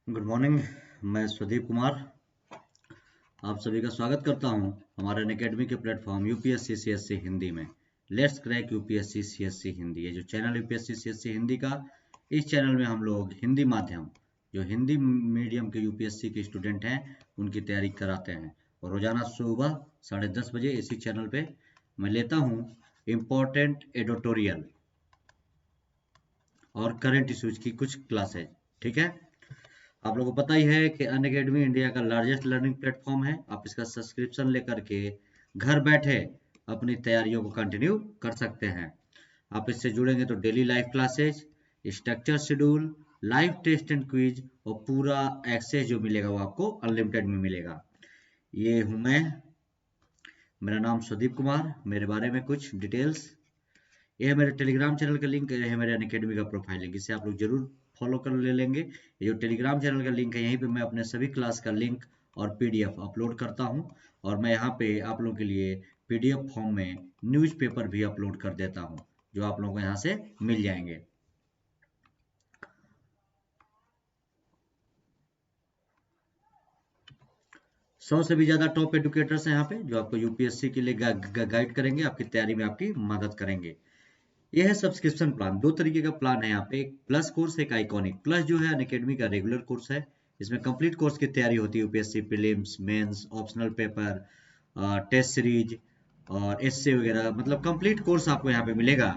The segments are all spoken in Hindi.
Good morning. मैं स्वदीप कुमार आप सभी का स्वागत करता हूं हमारे अनअकैडमी के प्लेटफॉर्म यूपीएससी सीएससी हिंदी में। Let's crack UPSC CSC Hindi, ये जो चैनल यूपीएससी सीएससी हिंदी का, इस चैनल में हम लोग हिंदी माध्यम, जो हिंदी मीडियम के यूपीएससी के स्टूडेंट हैं, उनकी तैयारी कराते हैं। और रोजाना सुबह 10:30 बजे इसी चैनल पे मैं लेता हूँ इम्पोर्टेंट एडिटोरियल और करंट इश्यूज की कुछ क्लासेज। ठीक है, आप लोगों को पता ही है कि अनअकैडमी इंडिया का लार्जेस्ट लर्निंग प्लेटफॉर्म है। आप इसका सब्सक्रिप्शन लेकर के घर बैठे अपनी तैयारियों को कंटिन्यू कर सकते हैं। आप इससे जुड़ेंगे तो daily live classes, structure schedule, live test and quiz और पूरा एक्सेस जो मिलेगा वो आपको अनलिमिटेड में मिलेगा। ये हूँ मैं, मेरा नाम सुदीप कुमार। मेरे बारे में कुछ डिटेल्स, ये है मेरे टेलीग्राम चैनल का लिंक, ये है मेरे अनअकैडमी का प्रोफाइल लिंक, इसे आप लोग जरूर फॉलो कर ले लेंगे। ये जो टेलीग्राम चैनल का लिंक है, यहीं पे मैं अपने सभी क्लास का लिंक और पीडीएफ अपलोड करता हूँ। और मैं यहाँ पे आप लोगों के लिए पीडीएफ फॉर्म में न्यूज़पेपर भी अपलोड कर देता हूँ, जो आप लोगों को यहाँ से मिल जाएंगे। सौ से भी ज्यादा टॉप एडुकेटर्स हैं यहाँ पे, जो आपको यूपीएससी के लिए गाइड करेंगे, आपकी तैयारी में आपकी मदद करेंगे। यह है सब्सक्रिप्शन प्लान। दो तरीके का प्लान है यहाँ पे, एक प्लस कोर्स, एक आइकॉनिक। प्लस जो है अनअकैडमी का रेगुलर कोर्स है, इसमें कंप्लीट कोर्स की तैयारी होती है, UPSC prelims, mains, optional paper, test series और एसए वगैरह, मतलब कंप्लीट कोर्स आपको यहाँ पे मिलेगा।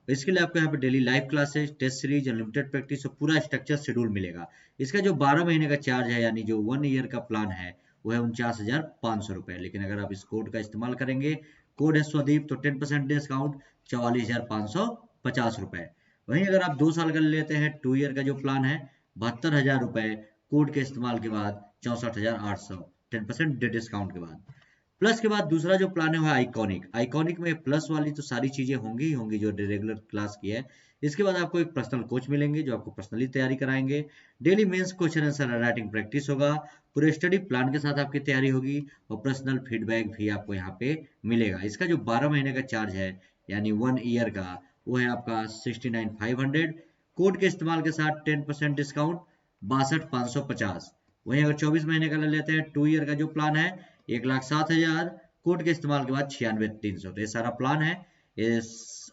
इसके लिए आपको यहाँ पे daily live classes, test series, unlimited practice और पूरा स्ट्रक्चर शेड्यूल मिलेगा। इसका जो 12 महीने का चार्ज है, यानी जो 1 ईयर का प्लान है, वो है 49,500 रुपए। लेकिन अगर आप इस कोड का इस्तेमाल करेंगे, कोड है स्वदीप, तो 10% डिस्काउंट 44,550 रुपए। वहीं अगर आप 2 साल का लेते हैं, 2 ईयर का जो प्लान है, 72,000 रुपए कोड के इस्तेमाल के बाद 64,800, 10% डिस्काउंट के बाद। प्लस के बाद दूसरा जो प्लान है वो आइकॉनिक। आइकॉनिक में प्लस वाली तो सारी चीजें होंगी ही होंगी जो रेगुलर क्लास की है। इसके बाद आपको एक पर्सनल कोच मिलेंगे जो आपको पर्सनली तैयारी कराएंगे। Daily mains question answer writing practice होगा, पूरे स्टडी प्लान के साथ आपकी तैयारी होगी और पर्सनल फीडबैक भी आपको यहाँ पे मिलेगा। इसका जो 12 महीने का चार्ज है, यानी 1 ईयर का, वो है आपका 69,500। कोड के इस्तेमाल के साथ 10% डिस्काउंट 62,550। वहीं अगर 24 महीने का ले लेते हैं, 2 ईयर का जो प्लान है, 1,07,000, कोड के इस्तेमाल के बाद 96,300। तो ये सारा प्लान है इस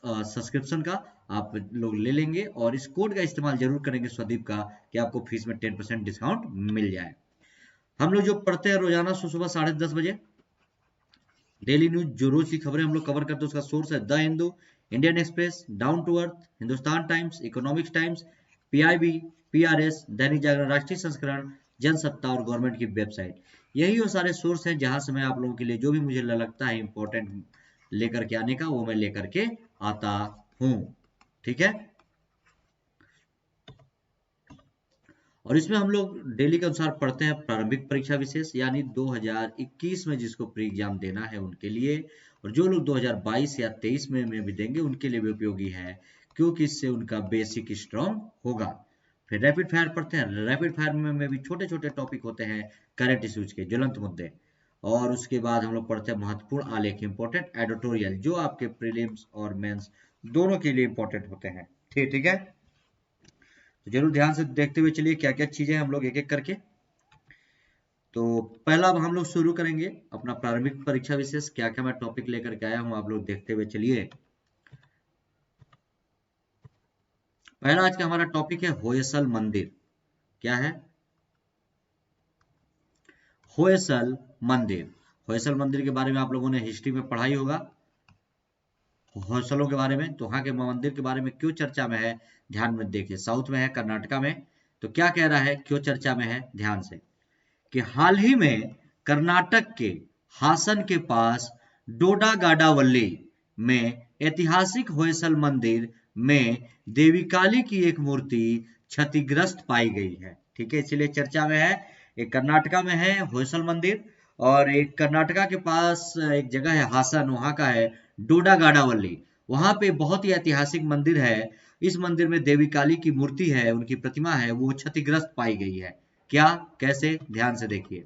सब्सक्रिप्शन का, आप लोग ले लेंगे और इस कोड का इस्तेमाल जरूर करेंगे स्वदीप का, कि आपको फीस में 10% डिस्काउंट मिल जाए। हम लोग जो पढ़ते हैं रोजाना सुबह 10:30 बजे, डेली न्यूज, जो रोज की खबरें हम लोग कवर करते हैं, उसका सोर्स है the Hindu, Indian Express, down to earth, Hindustan times, economics times, PIB, PRS, Dainik Jagran, राष्ट्रीय संस्करण, जनसत्ता और गवर्नमेंट की वेबसाइट। यही वो सारे सोर्स हैं जहां से मैं आप लोगों के लिए जो भी मुझे लगता है इंपॉर्टेंट लेकर के आने का, वो मैं लेकर के आता हूँ। ठीक है, और इसमें हम लोग डेली के अनुसार पढ़ते हैं प्रारंभिक परीक्षा विशेष, यानी 2021 में जिसको प्री एग्जाम देना है उनके लिए, और जो लोग 2022 या 23 में भी देंगे उनके लिए भी उपयोगी है, क्योंकि इससे उनका बेसिक स्ट्रांग होगा। फिर रैपिड फायर पढ़ते हैं। रैपिड फायर में भी छोटे छोटे टॉपिक होते हैं, करंट इश्यूज के ज्वलंत मुद्दे। और उसके बाद हम लोग पढ़ते हैं महत्वपूर्ण आलेख, इंपॉर्टेंट एडिटोरियल, जो आपके प्रीलिम्स और मेंस दोनों के लिए इंपॉर्टेंट होते हैं। ठीक है, तो जरूर ध्यान से देखते हुए चलिए क्या क्या चीजें हम लोग एक एक करके। तो पहला अब हम लोग शुरू करेंगे अपना प्रारंभिक परीक्षा विशेष। क्या क्या मैं टॉपिक लेकर के आया हूं, आप लोग देखते हुए चलिए। पहला आज का हमारा टॉपिक है होयसल मंदिर। क्या है होयसल मंदिर? होयसल मंदिर के बारे में आप लोगों ने हिस्ट्री में पढ़ाई होगा, होयसलों के बारे में। तो वहां के मंदिर के बारे में क्यों चर्चा में है, ध्यान में देखिए। साउथ में है, कर्नाटका में। तो क्या कह रहा है, क्यों चर्चा में है, ध्यान से, कि हाल ही में कर्नाटक के हासन के पास डोडागाडावल्ली में ऐतिहासिक होयसल मंदिर में देवी काली की एक मूर्ति क्षतिग्रस्त पाई गई है। ठीक है, इसलिए चर्चा में है। एक कर्नाटका में है होयसल मंदिर, और एक कर्नाटका के पास एक जगह है हासन, वहां का है डोडागाडावल्ली। वहां पे बहुत ही ऐतिहासिक मंदिर है। इस मंदिर में देवी काली की मूर्ति है, उनकी प्रतिमा है, वो क्षतिग्रस्त पाई गई है। क्या, कैसे, ध्यान से देखिए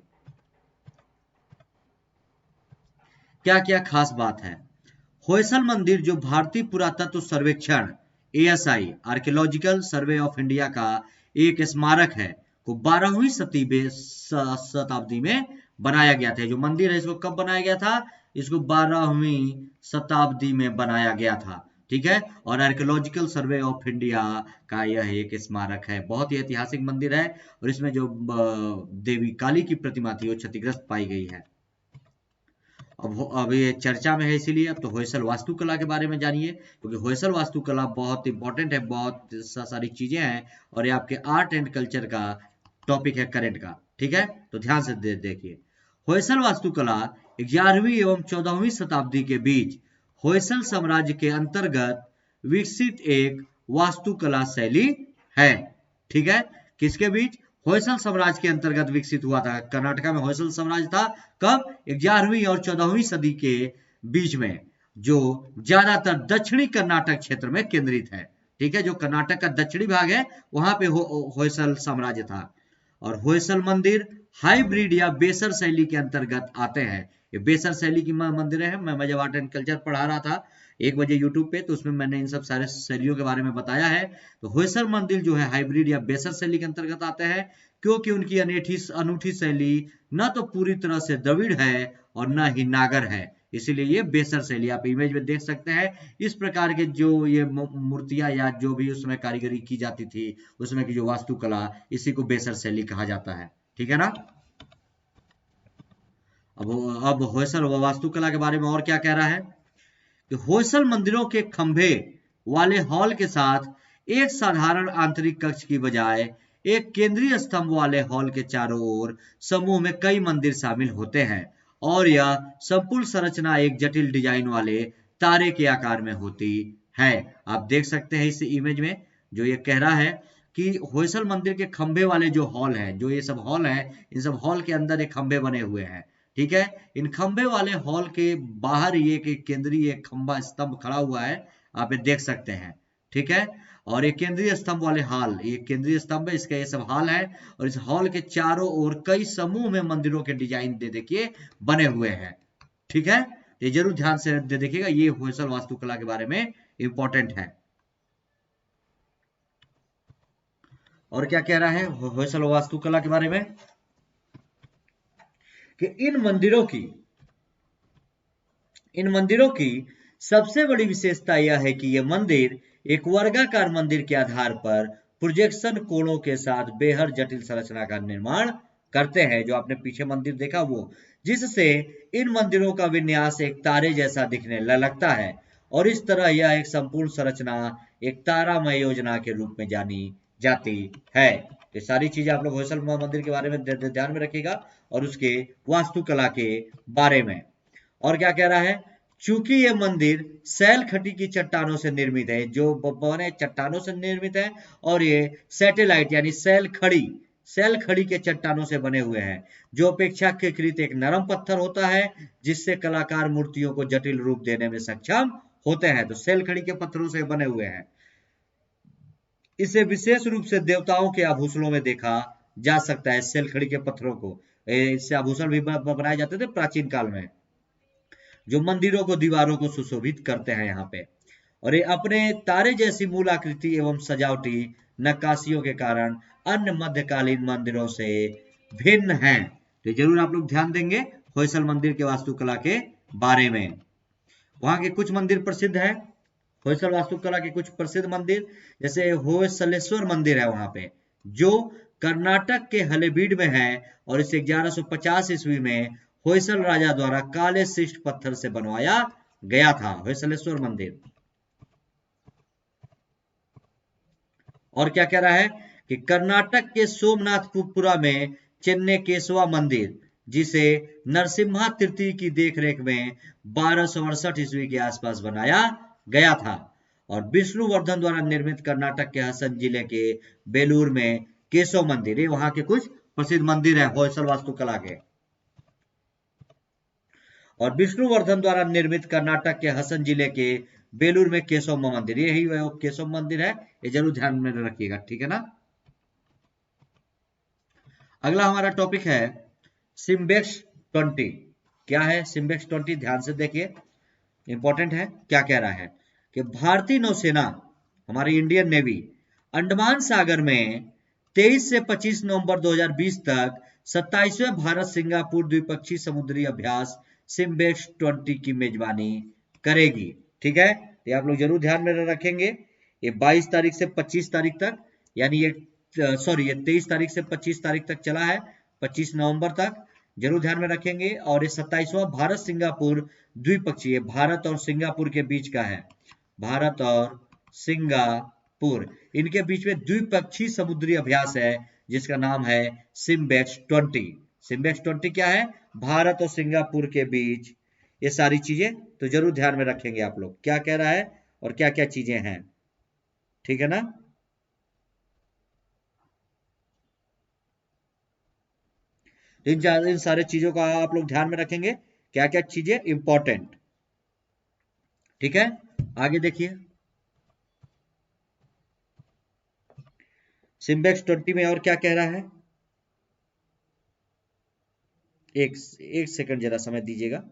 क्या क्या खास बात है। होयसल मंदिर जो भारतीय पुरातत्व सर्वेक्षण ASI, archaeological survey of India का एक स्मारक है, को 12वीं शताब्दी में बनाया गया था। जो मंदिर है इसको कब बनाया गया था? इसको 12वीं शताब्दी में बनाया गया था। ठीक है, और आर्कियोलॉजिकल सर्वे ऑफ इंडिया का यह एक स्मारक है। बहुत ही ऐतिहासिक मंदिर है और इसमें जो देवी काली की प्रतिमा थी वो क्षतिग्रस्त पाई गई है। अब ये चर्चा में है, इसीलिए अब तो होयसल वास्तुकला के बारे में जानिए, क्योंकि होयसल वास्तुकला बहुत इंपॉर्टेंट है, बहुत सारी चीजें हैं और ये आपके आर्ट एंड कल्चर का टॉपिक है करंट का। ठीक है, तो ध्यान से देखिए। होयसल वास्तुकला 11वीं एवं 14वीं शताब्दी के बीच होयसल साम्राज्य के अंतर्गत विकसित एक वास्तुकला शैली है। ठीक है, किसके बीच? होयसल साम्राज्य के अंतर्गत विकसित हुआ था। कर्नाटक में होयसल साम्राज्य था कब? 11वीं और 14वीं सदी के बीच में, जो ज्यादातर दक्षिणी कर्नाटक क्षेत्र में केंद्रित है। ठीक है, जो कर्नाटक का दक्षिणी भाग है वहां पे होयसल साम्राज्य था। और होयसल मंदिर हाइब्रिड या बेसर शैली के अंतर्गत आते हैं। ये बेसर शैली की मंदिर है। मैं जब आर्ट एंड कल्चर पढ़ा रहा था 1 बजे यूट्यूब पे, तो उसमें मैंने इन सब सारे शैलियों के बारे में बताया है। तो होयसल मंदिर जो है हाइब्रिड या बेसर शैली के अंतर्गत आते हैं, क्योंकि उनकी अनूठी शैली न तो पूरी तरह से द्रविड़ है और न ही नागर है, इसीलिए ये बेसर शैली आप इमेज में देख सकते हैं। इस प्रकार के जो ये मूर्तियां या जो भी उसमें कारीगरी की जाती थी, उसमें की जो वास्तुकला, इसी को बेसर शैली कहा जाता है। ठीक है ना। अब होयसल वास्तुकला के बारे में और क्या कह रहा है कि होयसल मंदिरों के खंभे वाले हॉल के साथ एक साधारण आंतरिक कक्ष की बजाय एक केंद्रीय स्तंभ वाले हॉल के चारों ओर समूह में कई मंदिर शामिल होते हैं और यह संपूर्ण संरचना एक जटिल डिजाइन वाले तारे के आकार में होती है। आप देख सकते हैं इस इमेज में जो ये कह रहा है कि होयसल मंदिर के खंभे वाले जो हॉल है, जो ये सब हॉल है, इन सब हॉल के अंदर एक खंभे बने हुए हैं। ठीक है, इन खंभे वाले हॉल के बाहर ये केंद्रीय खंभा स्तंभ खड़ा हुआ है, आप ये देख सकते हैं। ठीक है, और ये केंद्रीय स्तंभ वाले हॉल, ये केंद्रीय स्तंभ है, इसका ये सब हॉल है और इस हॉल के चारों ओर कई समूह में मंदिरों के डिजाइन देखिए बने हुए हैं। ठीक है, ये जरूर ध्यान से देखिएगा, ये होयसल वास्तुकला के बारे में इंपॉर्टेंट है। और क्या कह रहा है होयसल वास्तुकला के बारे में कि इन मंदिरों की सबसे बड़ी विशेषता यह है कि ये मंदिर एक वर्गाकार मंदिर के आधार पर प्रोजेक्शन कोणों के साथ बेहद जटिल संरचना का निर्माण करते हैं। जो आपने पीछे मंदिर देखा वो, जिससे इन मंदिरों का विन्यास एक तारे जैसा दिखने लगता है और इस तरह यह एक संपूर्ण संरचना एक तारामय योजना के रूप में जानी जाती है। ये सारी चीजें आप लोग होयसल मंदिर के बारे में ध्यान में रखिएगा और उसके वास्तुकला के बारे में। और क्या कह रहा है, चूंकि ये मंदिर सैल खटी की चट्टानों से निर्मित है, जो बने चट्टानों से निर्मित है, और ये सैटेलाइट यानी सैल खड़ी के चट्टानों से बने हुए हैं, जो अपेक्षाकृत एक नरम पत्थर होता है जिससे कलाकार मूर्तियों को जटिल रूप देने में सक्षम होते हैं। तो सैल खड़ी के पत्थरों से बने हुए हैं। इसे विशेष रूप से देवताओं के आभूषणों में देखा जा सकता है। सैल खड़ी के पत्थरों को इससे आभूषण भी बनाए जाते थे प्राचीन काल में, जो मंदिरों को दीवारों को सुशोभित करते हैं यहाँ पे। और ये अपने तारे जैसी मूल आकृति एवं सजावटी नक्काशियों के कारण अन्य मध्यकालीन मंदिरों से भिन्न हैं। तो जरूर आप लोग ध्यान देंगे होयसल मंदिर के वास्तुकला के बारे में। वहां के कुछ मंदिर प्रसिद्ध हैं, होयसल वास्तुकला के कुछ प्रसिद्ध मंदिर, जैसे होयसलेश्वर मंदिर है वहां पे, जो कर्नाटक के हलेबीड में है और इसे 1150 ईस्वी में होयसल राजा द्वारा काले शिष्ट पत्थर से बनवाया गया था। होयसलेश्वर मंदिर। और क्या कह रहा है कि कर्नाटक के सोमनाथपुरा में चेन्नकेशवा मंदिर, जिसे नरसिम्हा तृतीय की देखरेख में 1268 ईस्वी के आसपास बनाया गया था। और विष्णुवर्धन द्वारा निर्मित कर्नाटक के हसन जिले के बेलूर में केशव मंदिर, ये वहां के कुछ प्रसिद्ध मंदिर है होयसल वास्तुकला के। और विष्णुवर्धन द्वारा निर्मित कर्नाटक के हसन जिले के बेलूर में केशव मंदिर, यही वो केशव मंदिर है, ये जरूर ध्यान में रखिएगा। ठीक है ना। अगला हमारा टॉपिक है सिम्बेक्स 20। क्या है सिम्बेक्स 20? ध्यान से देखिए, इंपॉर्टेंट है। क्या कह रहा है कि भारतीय नौसेना, हमारी इंडियन नेवी, अंडमान सागर में 23 से 25 नवंबर 2020 तक 27वें भारत सिंगापुर द्विपक्षीय समुद्री अभ्यास सिम्बेक्स 20 की मेजबानी करेगी। ठीक है, ये आप लोग जरूर ध्यान में रखेंगे। ये 22 तारीख से 25 तारीख तक, यानी ये 23 तारीख से 25 तारीख तक चला है, 25 नवंबर तक जरूर ध्यान में रखेंगे। और ये 27वां भारत सिंगापुर द्विपक्षीय, भारत और सिंगापुर के बीच का है, भारत और सिंगापुर इनके बीच में द्विपक्षीय समुद्री अभ्यास है जिसका नाम है सिम्बेक्स 20। सिम्बेक्स 20 क्या है? भारत और सिंगापुर के बीच ये सारी चीजें तो जरूर ध्यान में रखेंगे आप लोग, क्या कह रहा है और क्या क्या चीजें हैं। ठीक है ना? इन सारे चीजों का आप लोग ध्यान में रखेंगे, क्या क्या चीजें इंपॉर्टेंट। ठीक है, आगे देखिए सिम्बेक्स 20 में और क्या कह रहा है। एक सेकंड जरा समय दीजिएगा।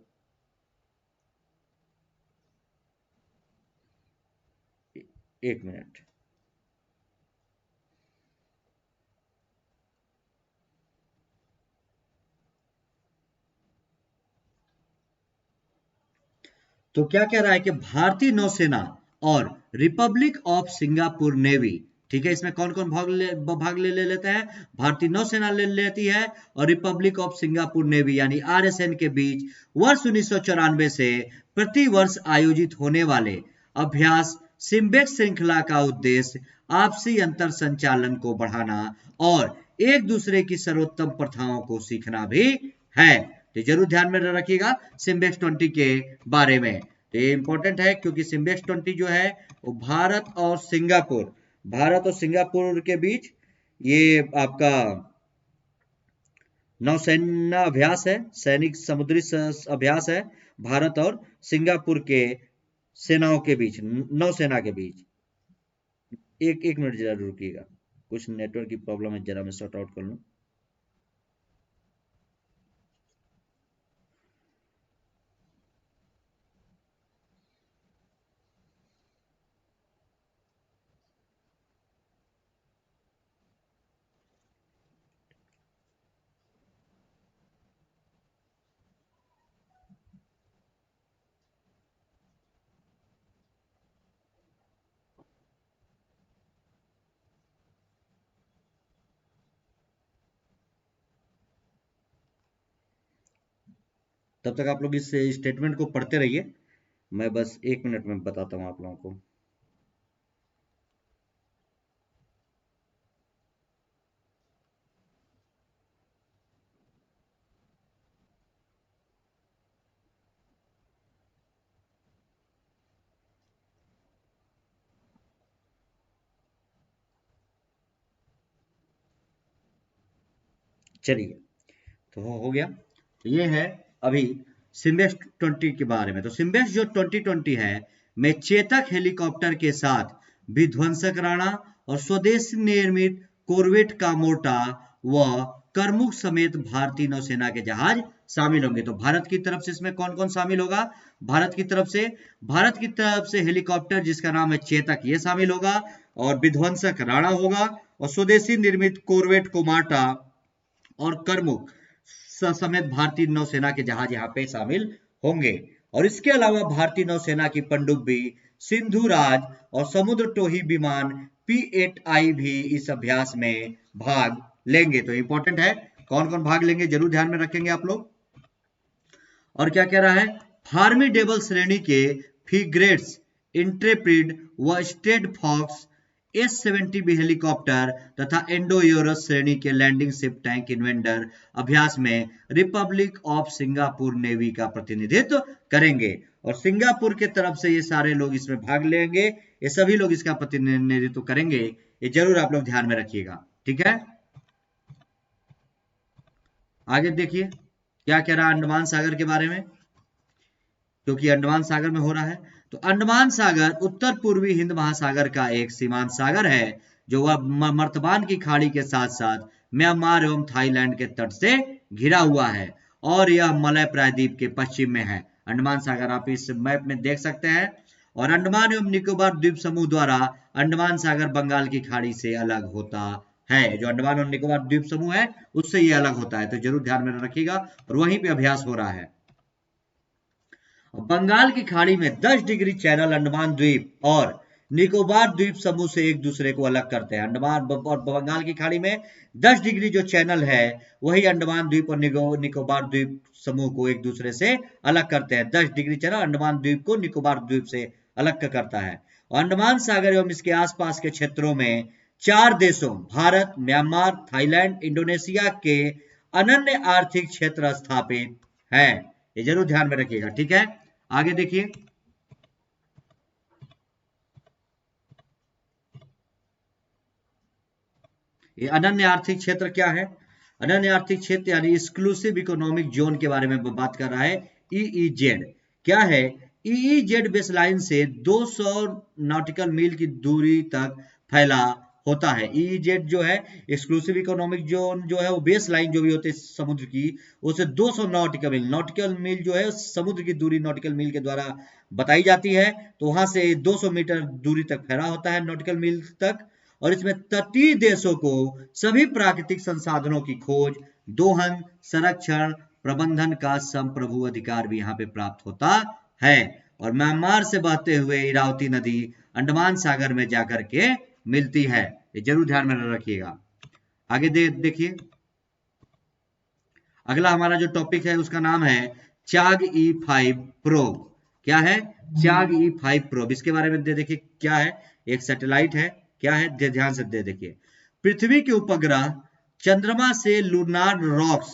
एक मिनट। तो क्या कह रहा है कि भारतीय नौसेना और रिपब्लिक ऑफ सिंगापुर नेवी, ठीक है, इसमें कौन कौन भाग ले लेते हैं? भारतीय नौसेना ले लेती है और रिपब्लिक ऑफ सिंगापुर नेवी यानी आरएसएन के बीच वर्ष 1994 से प्रति वर्ष आयोजित होने वाले अभ्यास सिम्बेक्स श्रृंखला का उद्देश्य आपसी अंतर संचालन को बढ़ाना और एक दूसरे की सर्वोत्तम प्रथाओं को सीखना भी है। तो जरूर ध्यान में रखिएगा सिम्बेक्स 20 के बारे में। तो ये इंपॉर्टेंट है क्योंकि सिम्बेक्स 20 जो है वो भारत और सिंगापुर के बीच ये आपका नौसेना अभ्यास है, सैनिक समुद्री अभ्यास है, भारत और सिंगापुर के सेनाओं के बीच, नौसेना के बीच। एक मिनट जरा रुकिएगा, कुछ नेटवर्क की प्रॉब्लम है, जरा मैं सॉर्ट आउट कर लूं। तब तक आप लोग इस स्टेटमेंट को पढ़ते रहिए, मैं बस एक मिनट में बताता हूं आप लोगों को। चलिए, तो हो गया। तो ये है अभी सिम्बेक्स 20 के बारे में। तो सिम्बेक्स जो 2020 है में चेतक हेलीकॉप्टर के साथ विध्वंसक राणा और स्वदेशी निर्मित कोरवेट कामोर्टा व करमुक समेत भारतीय नौसेना के जहाज शामिल होंगे। तो भारत की तरफ से इसमें कौन कौन शामिल होगा? भारत की तरफ से हेलीकॉप्टर जिसका नाम है चेतक, ये शामिल होगा, और विध्वंसक राणा होगा, और स्वदेशी निर्मित कोरवेट कोमार्टा और करमुक समेत भारतीय नौसेना के जहाज यहाँ पे शामिल होंगे। और इसके अलावा भारतीय नौसेना की पनडुब्बी सिंधु राज और समुद्र टोही विमान P8I भी इस अभ्यास में भाग लेंगे। तो इंपॉर्टेंट है, कौन कौन भाग लेंगे जरूर ध्यान में रखेंगे आप लोग। और क्या कह रहा है? फार्मिडेबल श्रेणी के फ्रिगेट्स इंट्रेपिड व स्टेड फॉक्स S-70B हेलीकॉप्टर तथा एंडोयोरस श्रेणी के लैंडिंग शिप टैंक इन्वेंडर अभ्यास में रिपब्लिक ऑफ सिंगापुर नेवी का प्रतिनिधित्व करेंगे। और सिंगापुर के तरफ से ये सारे लोग इसमें भाग लेंगे, ये सभी लोग इसका प्रतिनिधित्व करेंगे, ये जरूर आप लोग ध्यान में रखिएगा। ठीक है, आगे देखिए क्या कह रहा है अंडमान सागर के बारे में, क्योंकि अंडमान सागर में हो रहा है। तो अंडमान सागर उत्तर पूर्वी हिंद महासागर का एक सीमांत सागर है जो वह मर्तबान की खाड़ी के साथ साथ म्यांमार एवं थाईलैंड के तट से घिरा हुआ है, और यह मलय प्रायद्वीप के पश्चिम में है। अंडमान सागर आप इस मैप में देख सकते हैं। और अंडमान एवं निकोबार द्वीप समूह द्वारा अंडमान सागर बंगाल की खाड़ी से अलग होता है। जो अंडमान और निकोबार द्वीप समूह है उससे ये अलग होता है, तो जरूर ध्यान में रखिएगा और वहीं पे अभ्यास हो रहा है। बंगाल की खाड़ी में 10 डिग्री चैनल अंडमान द्वीप और निकोबार द्वीप समूह से एक दूसरे को अलग करते हैं। अंडमान और बंगाल की खाड़ी में 10 डिग्री जो चैनल है वही अंडमान द्वीप और निकोबार द्वीप समूह को एक दूसरे से अलग करते हैं। 10 डिग्री चैनल अंडमान द्वीप को निकोबार द्वीप से अलग करता है। अंडमान सागर एवं इसके आसपास के क्षेत्रों में 4 देशों भारत, म्यांमार, थाईलैंड, इंडोनेशिया के अनन्य आर्थिक क्षेत्र स्थापित है। ये जरूर ध्यान में रखिएगा, ठीक है। आगे देखिए, ये अनन्य आर्थिक क्षेत्र क्या है? अनन्य आर्थिक क्षेत्र यानी एक्सक्लूसिव इकोनॉमिक जोन के बारे में बात कर रहा है। ईईजेड क्या है? ईईजेड बेसलाइन से 200 नॉटिकल मील की दूरी तक फैला होता है। ईईजेड जो है एक्सक्लूसिव इकोनॉमिक जोन जो है वो बेस लाइन जो भी होती है समुद्र की, उसे 200 नॉटिकल मील जो है समुद्र की दूरी नॉटिकल मील के द्वारा बताई जाती है। तो वहां से 200 मीटर दूरी तक फैला होता है नॉटिकल मील तक। और इसमें तटीय देशों को सभी प्राकृतिक संसाधनों की खोज, दोहन, संरक्षण, प्रबंधन का संप्रभु अधिकार भी यहाँ पे प्राप्त होता है। और म्यांमार से बहते हुए इरावती नदी अंडमान सागर में जाकर के मिलती है। ये जरूर ध्यान में रखिएगा। आगे देखिए, अगला हमारा जो टॉपिक है उसका नाम है चाग E5 प्रोब। क्या है? चाग E5 प्रोब। इसके बारे में देखिए क्या है। एक सैटेलाइट है। क्या है? ध्यान से देखिए। पृथ्वी के उपग्रह चंद्रमा से लूनार रॉक्स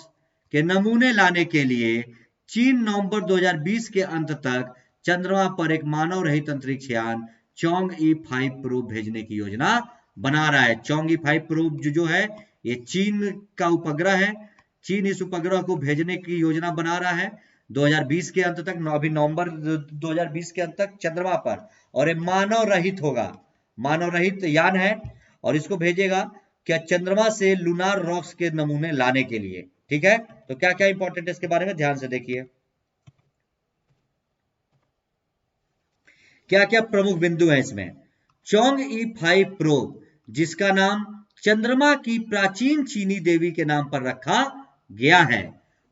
के नमूने लाने के लिए चीन नवंबर 2020 के अंत तक चंद्रमा पर एक मानव रहित अंतरिक्ष यान चोंग E5 प्रोब भेजने की योजना बना रहा है। चोंग E5 प्रोब जो है ये चीन का उपग्रह है। चीन इस उपग्रह को भेजने की योजना बना रहा है 2020 के अंत तक, अभी नवंबर 2020 के अंत तक चंद्रमा पर। और ये मानव रहित होगा, मानव रहित यान है और इसको भेजेगा क्या? चंद्रमा से लूनार रॉक्स के नमूने लाने के लिए। ठीक है, तो क्या क्या इंपॉर्टेंट है इसके बारे में ध्यान से देखिए। क्या क्या प्रमुख बिंदु है इसमें? चोंग E5 प्रोब, जिसका नाम चंद्रमा की प्राचीन चीनी देवी के नाम पर रखा गया है,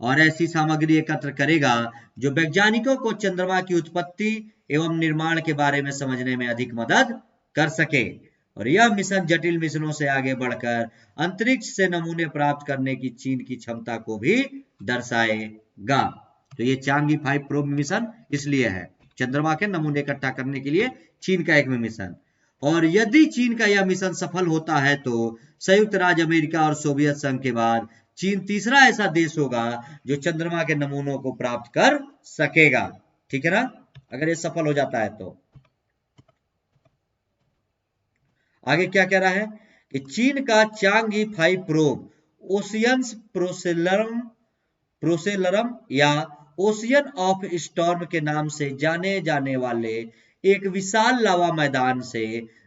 और ऐसी सामग्री एकत्र करेगा जो वैज्ञानिकों को चंद्रमा की उत्पत्ति एवं निर्माण के बारे में समझने में अधिक मदद कर सके। और यह मिशन जटिल मिशनों से आगे बढ़कर अंतरिक्ष से नमूने प्राप्त करने की चीन की क्षमता को भी दर्शाएगा। तो ये चांग E5 प्रोब मिशन इसलिए है, चंद्रमा के नमूने इकट्ठा करने के लिए चीन का एक मिशन। और यदि चीन का यह मिशन सफल होता है तो संयुक्त राज्य अमेरिका और सोवियत संघ के बाद चीन तीसरा ऐसा देश होगा जो चंद्रमा के नमूनों को प्राप्त कर सकेगा। ठीक है ना, अगर ये सफल हो जाता है तो। आगे क्या कह रहा है कि चीन का चांग E5 प्रोब ओशियंस प्रोसेलरम या ओशियन ऑफ स्टॉर्म के नाम से जाने जाने वाले एक विशाल लावा मैदान से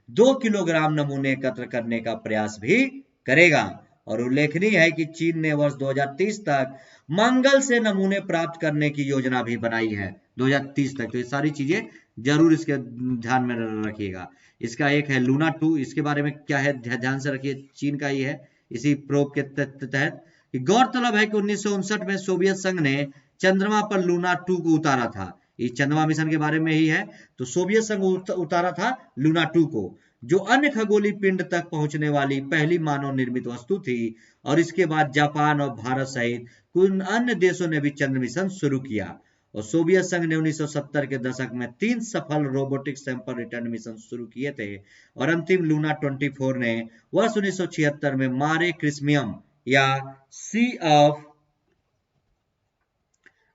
2 किलोग्राम नमूने एकत्र करने का प्रयास भी करेगा। और उल्लेखनीय है कि चीन ने वर्ष 2030 तक मंगल से नमूने प्राप्त करने की योजना भी बनाई है 2030 तक। तो ये सारी चीजें जरूर इसके ध्यान में रखिएगा। इसका एक है लूना 2, इसके बारे में क्या है ध्यान से रखिए, चीन का ही है इसी प्रोब के तहत। गौरतलब है कि 1959 में सोवियत संघ ने चंद्रमा पर लूना 2 को उतारा था। ये चंद्रमा मिशन के बारे में ही है। तो सोवियत संघ उतारा था लूना 2 को, जो अन्य खगोलीय पिंड तक पहुंचने वाली पहली मानव निर्मित वस्तु थी। और इसके बाद जापान और भारत सहित कुछ अन्य देशों ने भी चंद्र मिशन शुरू किया। और सोवियत संघ ने 1970 के दशक में 3 सफल रोबोटिक सैंपल रिटर्न मिशन शुरू किए थे। और अंतिम लूना 24 ने वर्ष 1976 में मारे क्रिस्मियम या सी ऑफ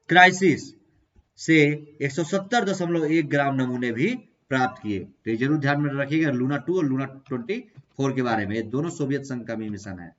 क्राइसिस से 170.1 ग्राम नमूने भी प्राप्त किए। तो ये जरूर ध्यान में रखिएगा लूना 2 और लूना 24 के बारे में, ये दोनों सोवियत संघ का भी मिशन है।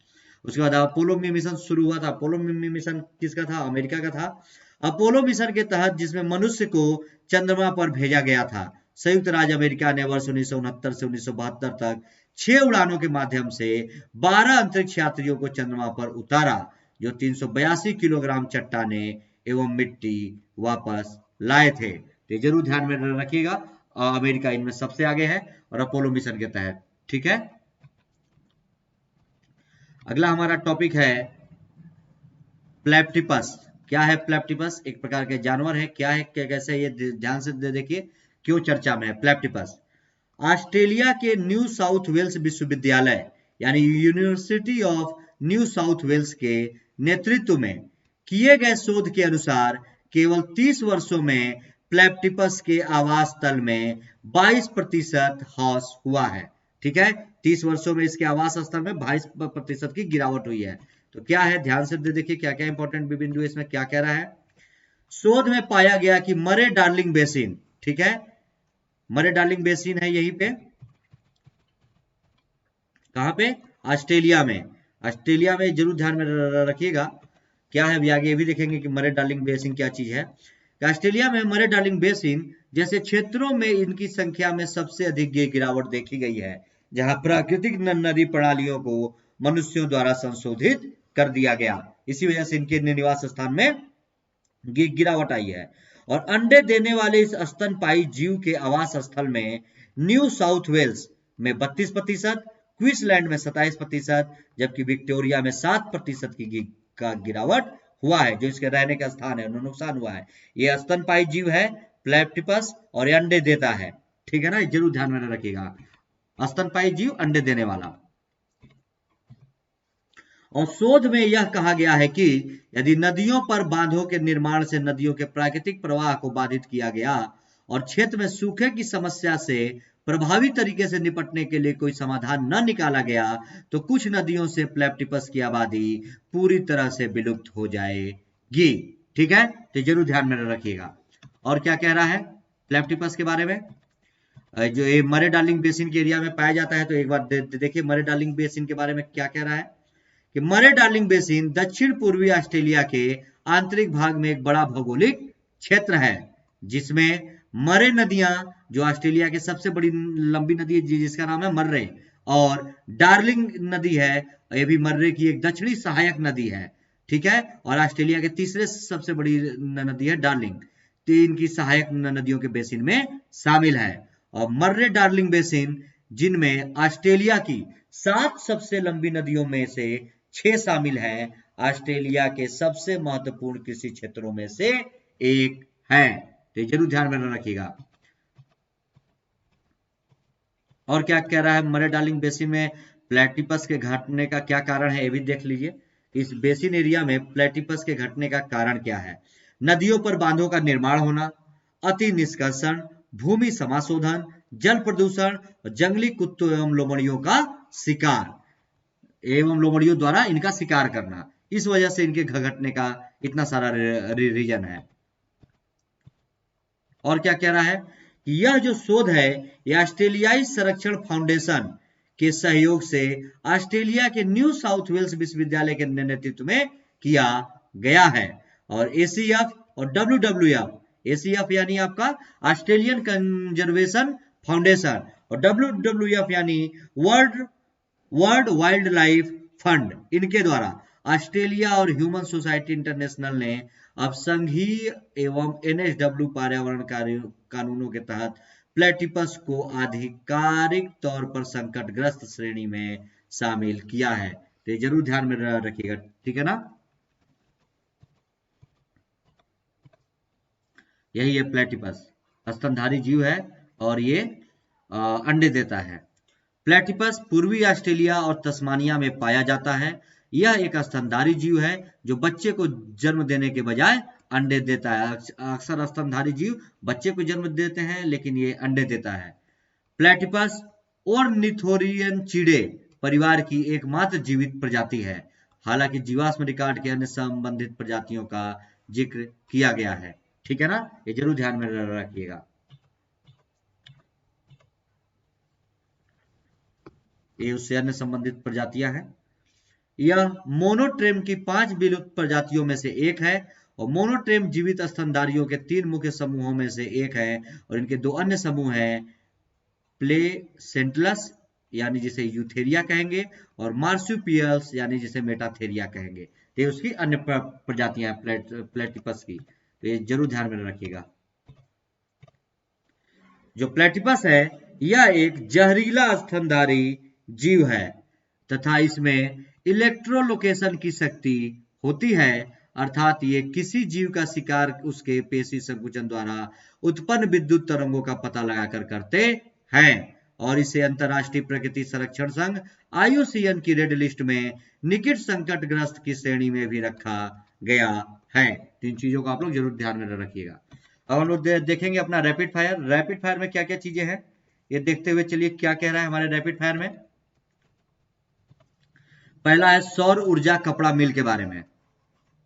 उसके बाद अपोलो मिशन शुरू हुआ था। अपोलो मिशन किसका था? अमेरिका का था। अपोलो मिशन के तहत जिसमें मनुष्य को चंद्रमा पर भेजा गया था, संयुक्त राज्य अमेरिका ने वर्ष 1969 से 1972 तक 6 उड़ानों के माध्यम से 12 अंतरिक्ष यात्रियों को चंद्रमा पर उतारा, जो 382 किलोग्राम चट्टाने एवं मिट्टी वापस लाए थे। तो ये जरूर ध्यान में रखिएगा, अमेरिका इनमें सबसे आगे है और अपोलो मिशन के तहत। ठीक है, अगला हमारा टॉपिक है प्लेप्टिपस। क्या है प्लेप्टिपस? एक प्रकार के जानवर है। क्या है, कैसे, ये ध्यान से देखिए क्यों चर्चा में है प्लेप्टिपस। ऑस्ट्रेलिया के न्यू साउथ वेल्स विश्वविद्यालय यानी university of New South Wales के नेतृत्व में किए गए शोध के अनुसार केवल 30 वर्षों में प्लेप्टिपस के आवास स्थल में 22% ह्रास हुआ है। ठीक है, 30 वर्षों में इसके आवास स्थल में 22% की गिरावट हुई है। तो क्या है, ध्यान से देखिए क्या क्या इंपॉर्टेंट बिंदु इसमें क्या कह रहा है। शोध में पाया गया कि मरे डार्लिंग बेसिन, ठीक है, मरे डार्लिंग बेसिन है यहीं पे, कहां पे, ऑस्ट्रेलिया में। ऑस्ट्रेलिया में जरूर ध्यान में रखिएगा। क्या है, अभी आगे ये भी देखेंगे कि मरे डार्लिंग बेसिन क्या चीज है। ऑस्ट्रेलिया में मरे डार्लिंग बेसिन जैसे क्षेत्रों में इनकी संख्या में सबसे अधिक गिरावट देखी गई है, जहां प्राकृतिक नदी प्रणालियों को मनुष्यों द्वारा संशोधित कर दिया गया। इसी वजह से इनके निवास स्थान में गिरावट आई है। और अंडे देने वाले इस स्तनपायी जीव के आवास स्थल में न्यू साउथ वेल्स में 32%, क्वींसलैंड में 27%, जबकि विक्टोरिया में 7% का गिरावट हुआ है। जो इसके रहने का स्थान है उन्हें नुकसान हुआ है। ये स्तनपायी जीव है प्लेप्टिपस और ये अंडे देता है। ठीक है ना, जरूर ध्यान में रखिएगा, स्तनपायी जीव अंडे देने वाला। और शोध में यह कहा गया है कि यदि नदियों पर बांधों के निर्माण से नदियों के प्राकृतिक प्रवाह को बाधित किया गया और क्षेत्र में सूखे की समस्या से प्रभावी तरीके से निपटने के लिए कोई समाधान न निकाला गया तो कुछ नदियों से प्लेप्टिपस की आबादी पूरी तरह से विलुप्त हो जाएगी। ठीक है, तो जरूर ध्यान में रखिएगा। और क्या कह रहा है प्लेप्टिपस के बारे में, जो ये मरे डार्लिंग बेसिन के एरिया में पाया जाता है। तो एक बार देखिए मरे डार्लिंग बेसिन के बारे में क्या कह रहा है कि मरे डार्लिंग बेसिन दक्षिण पूर्वी ऑस्ट्रेलिया के आंतरिक भाग में एक बड़ा भौगोलिक क्षेत्र है, जिसमें मरे नदियां, जो ऑस्ट्रेलिया की सबसे बड़ी लंबी नदी है जिसका नाम है मर्रे, और डार्लिंग नदी है, ये भी मर्रे की एक दक्षिणी सहायक नदी है। ठीक है, और ऑस्ट्रेलिया के तीसरे सबसे बड़ी नदी है डार्लिंग, तीन की सहायक नदियों के बेसिन में शामिल है। और मर्रे डार्लिंग बेसिन, जिनमें ऑस्ट्रेलिया की 7 सबसे लंबी नदियों में से 6 शामिल है, ऑस्ट्रेलिया के सबसे महत्वपूर्ण कृषि क्षेत्रों में से एक है। तो जरूर ध्यान में रखिएगा। और क्या कह रहा है मरे डार्लिंग बेसिन में प्लेटिपस के घटने का क्या कारण है, ये भी देख लीजिए। इस बेसिन एरिया में प्लेटिपस के घटने का कारण क्या है। नदियों पर बांधों का निर्माण होना, अति निष्कर्षण, भूमि समाशोधन, जल प्रदूषण और जंगली कुत्तों एवं लोमड़ियों का शिकार एवं लोमड़ियों द्वारा इनका शिकार करना, इस वजह से इनके घटने का इतना सारा रीजन है। और क्या कह रहा है कि यह जो शोध है यह ऑस्ट्रेलियाई संरक्षण फाउंडेशन के सहयोग से ऑस्ट्रेलिया के न्यू साउथ वेल्स विश्वविद्यालय के नेतृत्व में किया गया है। और एसीएफ और डब्ल्यूडब्ल्यूएफ, एसीएफ यानी आपका ऑस्ट्रेलियन कंजर्वेशन फाउंडेशन और डब्ल्यूडब्ल्यूएफ यानी वर्ल्ड वाइल्ड लाइफ फंड, इनके द्वारा ऑस्ट्रेलिया और ह्यूमन सोसाइटी इंटरनेशनल ने अब संघीय एवं एनएसडब्ल्यू पर्यावरण कानूनों के तहत प्लेटिपस को आधिकारिक तौर पर संकटग्रस्त श्रेणी में शामिल किया है। तो ये जरूर ध्यान में रखिएगा। ठीक है ना, यही है प्लेटिपस, स्तनधारी जीव है और ये अंडे देता है। प्लेटिपस पूर्वी ऑस्ट्रेलिया और तस्मानिया में पाया जाता है। यह एक स्तनधारी जीव है जो बच्चे को जन्म देने के बजाय अंडे देता है। अक्सर स्तनधारी जीव बच्चे को जन्म देते हैं लेकिन ये अंडे देता है। प्लेटिपस ओर्निथोरियन चीड़े परिवार की एकमात्र जीवित प्रजाति है, हालांकि जीवाश्म रिकॉर्ड के अन्य संबंधित प्रजातियों का जिक्र किया गया है। ठीक है ना, ये जरूर ध्यान में रखिएगा। ये उससे अन्य संबंधित प्रजातियां हैं। यह मोनोट्रेम की 5 विलुप्त प्रजातियों में से एक है और मोनोट्रेम जीवित स्तनधारियों के 3 मुख्य समूहों में से एक है। और इनके 2 अन्य समूह हैं, प्लेसेंटलस यानी जिसे यूथेरिया कहेंगे और मार्सुपियल्स यानी जिसे मेटाथेरिया कहेंगे। ये उसकी अन्य प्रजातियां प्लेटिपस की, तो ये जरूर ध्यान में रखिएगा। जो प्लेटिपस है यह एक जहरीला स्तनधारी जीव है तथा इसमें इलेक्ट्रोलोकेशन की शक्ति होती है, अर्थात ये किसी जीव का शिकार उसके पेशी संकुचन द्वारा उत्पन्न विद्युत तरंगों का पता लगाकर करते हैं, और इसे अंतरराष्ट्रीय प्रकृति संरक्षण संघ IUCN की रेड लिस्ट में निकट संकटग्रस्त की श्रेणी में भी रखा गया है। तीन चीजों को आप लोग जरूर ध्यान में रखिएगा। अब हम लोग देखेंगे अपना रैपिड फायर। रैपिड फायर में क्या क्या चीजें हैं ये देखते हुए चलिए क्या कह रहा है हमारे रैपिड फायर में। पहला है सौर ऊर्जा कपड़ा मिल के बारे में।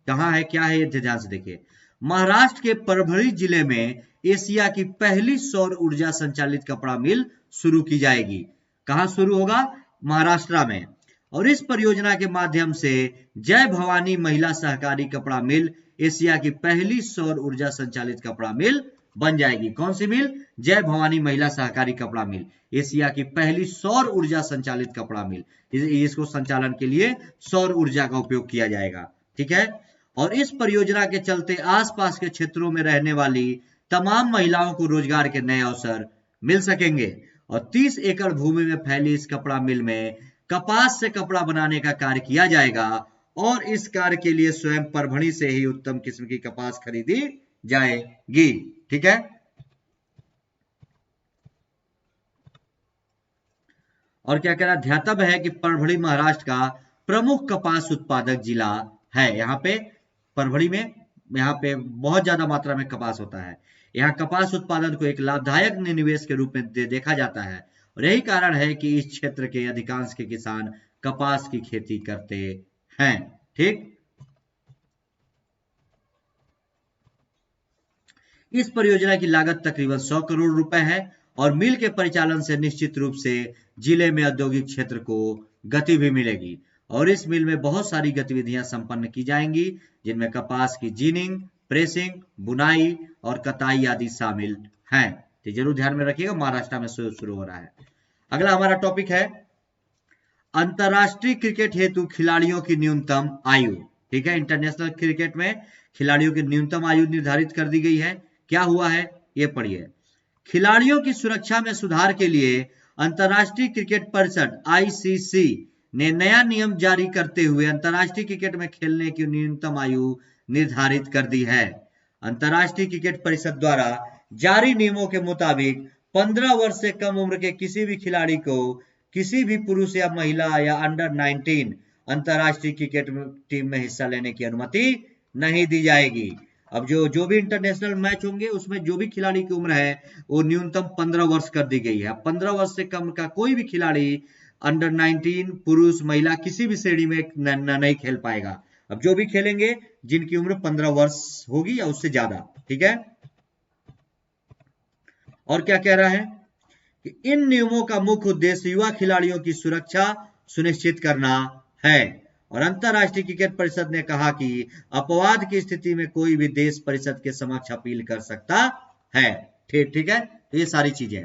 कहाँ है क्या है ये ध्यान से देखिए। महाराष्ट्र के परभणी जिले में एशिया की पहली सौर ऊर्जा संचालित कपड़ा मिल शुरू की जाएगी। कहां शुरू होगा? महाराष्ट्र में। और इस परियोजना के माध्यम से जय भवानी महिला सहकारी कपड़ा मिल एशिया की पहली सौर ऊर्जा संचालित कपड़ा मिल बन जाएगी। कौन सी मिल? जय भवानी महिला सहकारी कपड़ा मिल, एशिया की पहली सौर ऊर्जा संचालित कपड़ा मिल। इसको संचालन के लिए सौर ऊर्जा का उपयोग किया जाएगा, ठीक है। और इस परियोजना के चलते आसपास के क्षेत्रों में रहने वाली तमाम महिलाओं को रोजगार के नए अवसर मिल सकेंगे। और 30 एकड़ भूमि में फैली इस कपड़ा मिल में कपास से कपड़ा बनाने का कार्य किया जाएगा, और इस कार्य के लिए स्वयं परभणी से ही उत्तम किस्म की कपास खरीदी जाएगी, ठीक है। और क्या कह रहा? ध्यातव्य है कि परभणी महाराष्ट्र का प्रमुख कपास उत्पादक जिला है। यहाँ पे परभणी में यहाँ पे बहुत ज्यादा मात्रा में कपास होता है। यहाँ कपास उत्पादन को एक लाभदायक निवेश के रूप में देखा जाता है, और यही कारण है कि इस क्षेत्र के अधिकांश के किसान कपास की खेती करते हैं, ठीक। इस परियोजना की लागत तकरीबन 100 करोड़ रुपए है, और मिल के परिचालन से निश्चित रूप से जिले में औद्योगिक क्षेत्र को गति भी मिलेगी। और इस मिल में बहुत सारी गतिविधियां संपन्न की जाएंगी, जिनमें कपास की जीनिंग, प्रेसिंग, बुनाई और कताई आदि शामिल हैं। तो जरूर ध्यान में रखिएगा, महाराष्ट्र में शुरू हो रहा है। अगला हमारा टॉपिक है अंतरराष्ट्रीय क्रिकेट हेतु खिलाड़ियों की न्यूनतम आयु, ठीक है। इंटरनेशनल क्रिकेट में खिलाड़ियों की न्यूनतम आयु निर्धारित कर दी गई है। क्या हुआ है ये पढ़िए। खिलाड़ियों की सुरक्षा में सुधार के लिए अंतरराष्ट्रीय क्रिकेट परिषद ICC ने नया नियम जारी करते हुए अंतरराष्ट्रीय क्रिकेट में खेलने की न्यूनतम आयु निर्धारित कर दी है। अंतरराष्ट्रीय क्रिकेट परिषद द्वारा जारी नियमों के मुताबिक 15 वर्ष से कम उम्र के किसी भी खिलाड़ी को किसी भी पुरुष या महिला या अंडर 19 अंतरराष्ट्रीय क्रिकेट टीम में हिस्सा लेने की अनुमति नहीं दी जाएगी। अब जो भी इंटरनेशनल मैच होंगे उसमें जो भी खिलाड़ी की उम्र है वो न्यूनतम 15 वर्ष कर दी गई है। 15 वर्ष से कम का कोई भी खिलाड़ी अंडर 19 पुरुष महिला किसी भी श्रेणी में नहीं खेल पाएगा। अब जो भी खेलेंगे जिनकी उम्र 15 वर्ष होगी या उससे ज्यादा, ठीक है। और क्या कह रहा है कि इन नियमों का मुख्य उद्देश्य युवा खिलाड़ियों की सुरक्षा सुनिश्चित करना है। और अंतरराष्ट्रीय क्रिकेट परिषद ने कहा कि अपवाद की स्थिति में कोई भी देश परिषद के समक्ष अपील कर सकता है, ठीक है। तो ये सारी चीजें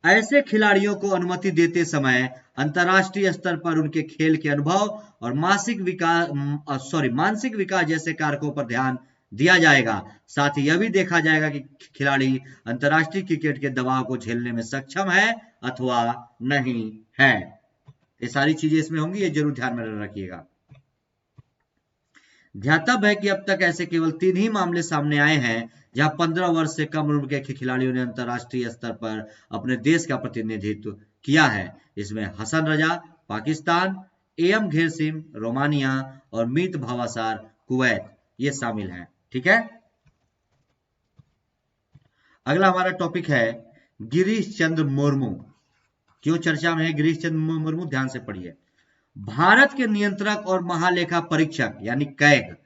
ऐसे खिलाड़ियों को अनुमति देते समय अंतरराष्ट्रीय स्तर पर उनके खेल के अनुभव और मानसिक विकास जैसे कारकों पर ध्यान दिया जाएगा। साथ ही यह भी देखा जाएगा कि खिलाड़ी अंतरराष्ट्रीय क्रिकेट के दबाव को झेलने में सक्षम है अथवा नहीं है। ये सारी चीजें इसमें होंगी, ये जरूर ध्यान में रखिएगा। ध्यातव्य है कि अब तक ऐसे केवल 3 ही मामले सामने आए हैं जहां 15 वर्ष से कम उम्र के खिलाड़ियों ने अंतरराष्ट्रीय स्तर पर अपने देश का प्रतिनिधित्व किया है। इसमें हसन रजा पाकिस्तान, AM घेरसिम रोमानिया और मीत भावासार कुवैत ये शामिल हैं, ठीक है। अगला हमारा टॉपिक है गिरीश चंद्र मुर्मू। क्यों चर्चा में है गिरीश चंद्र मुर्मू? ध्यान से पढ़िए। भारत के नियंत्रक और महालेखा परीक्षक यानी कैग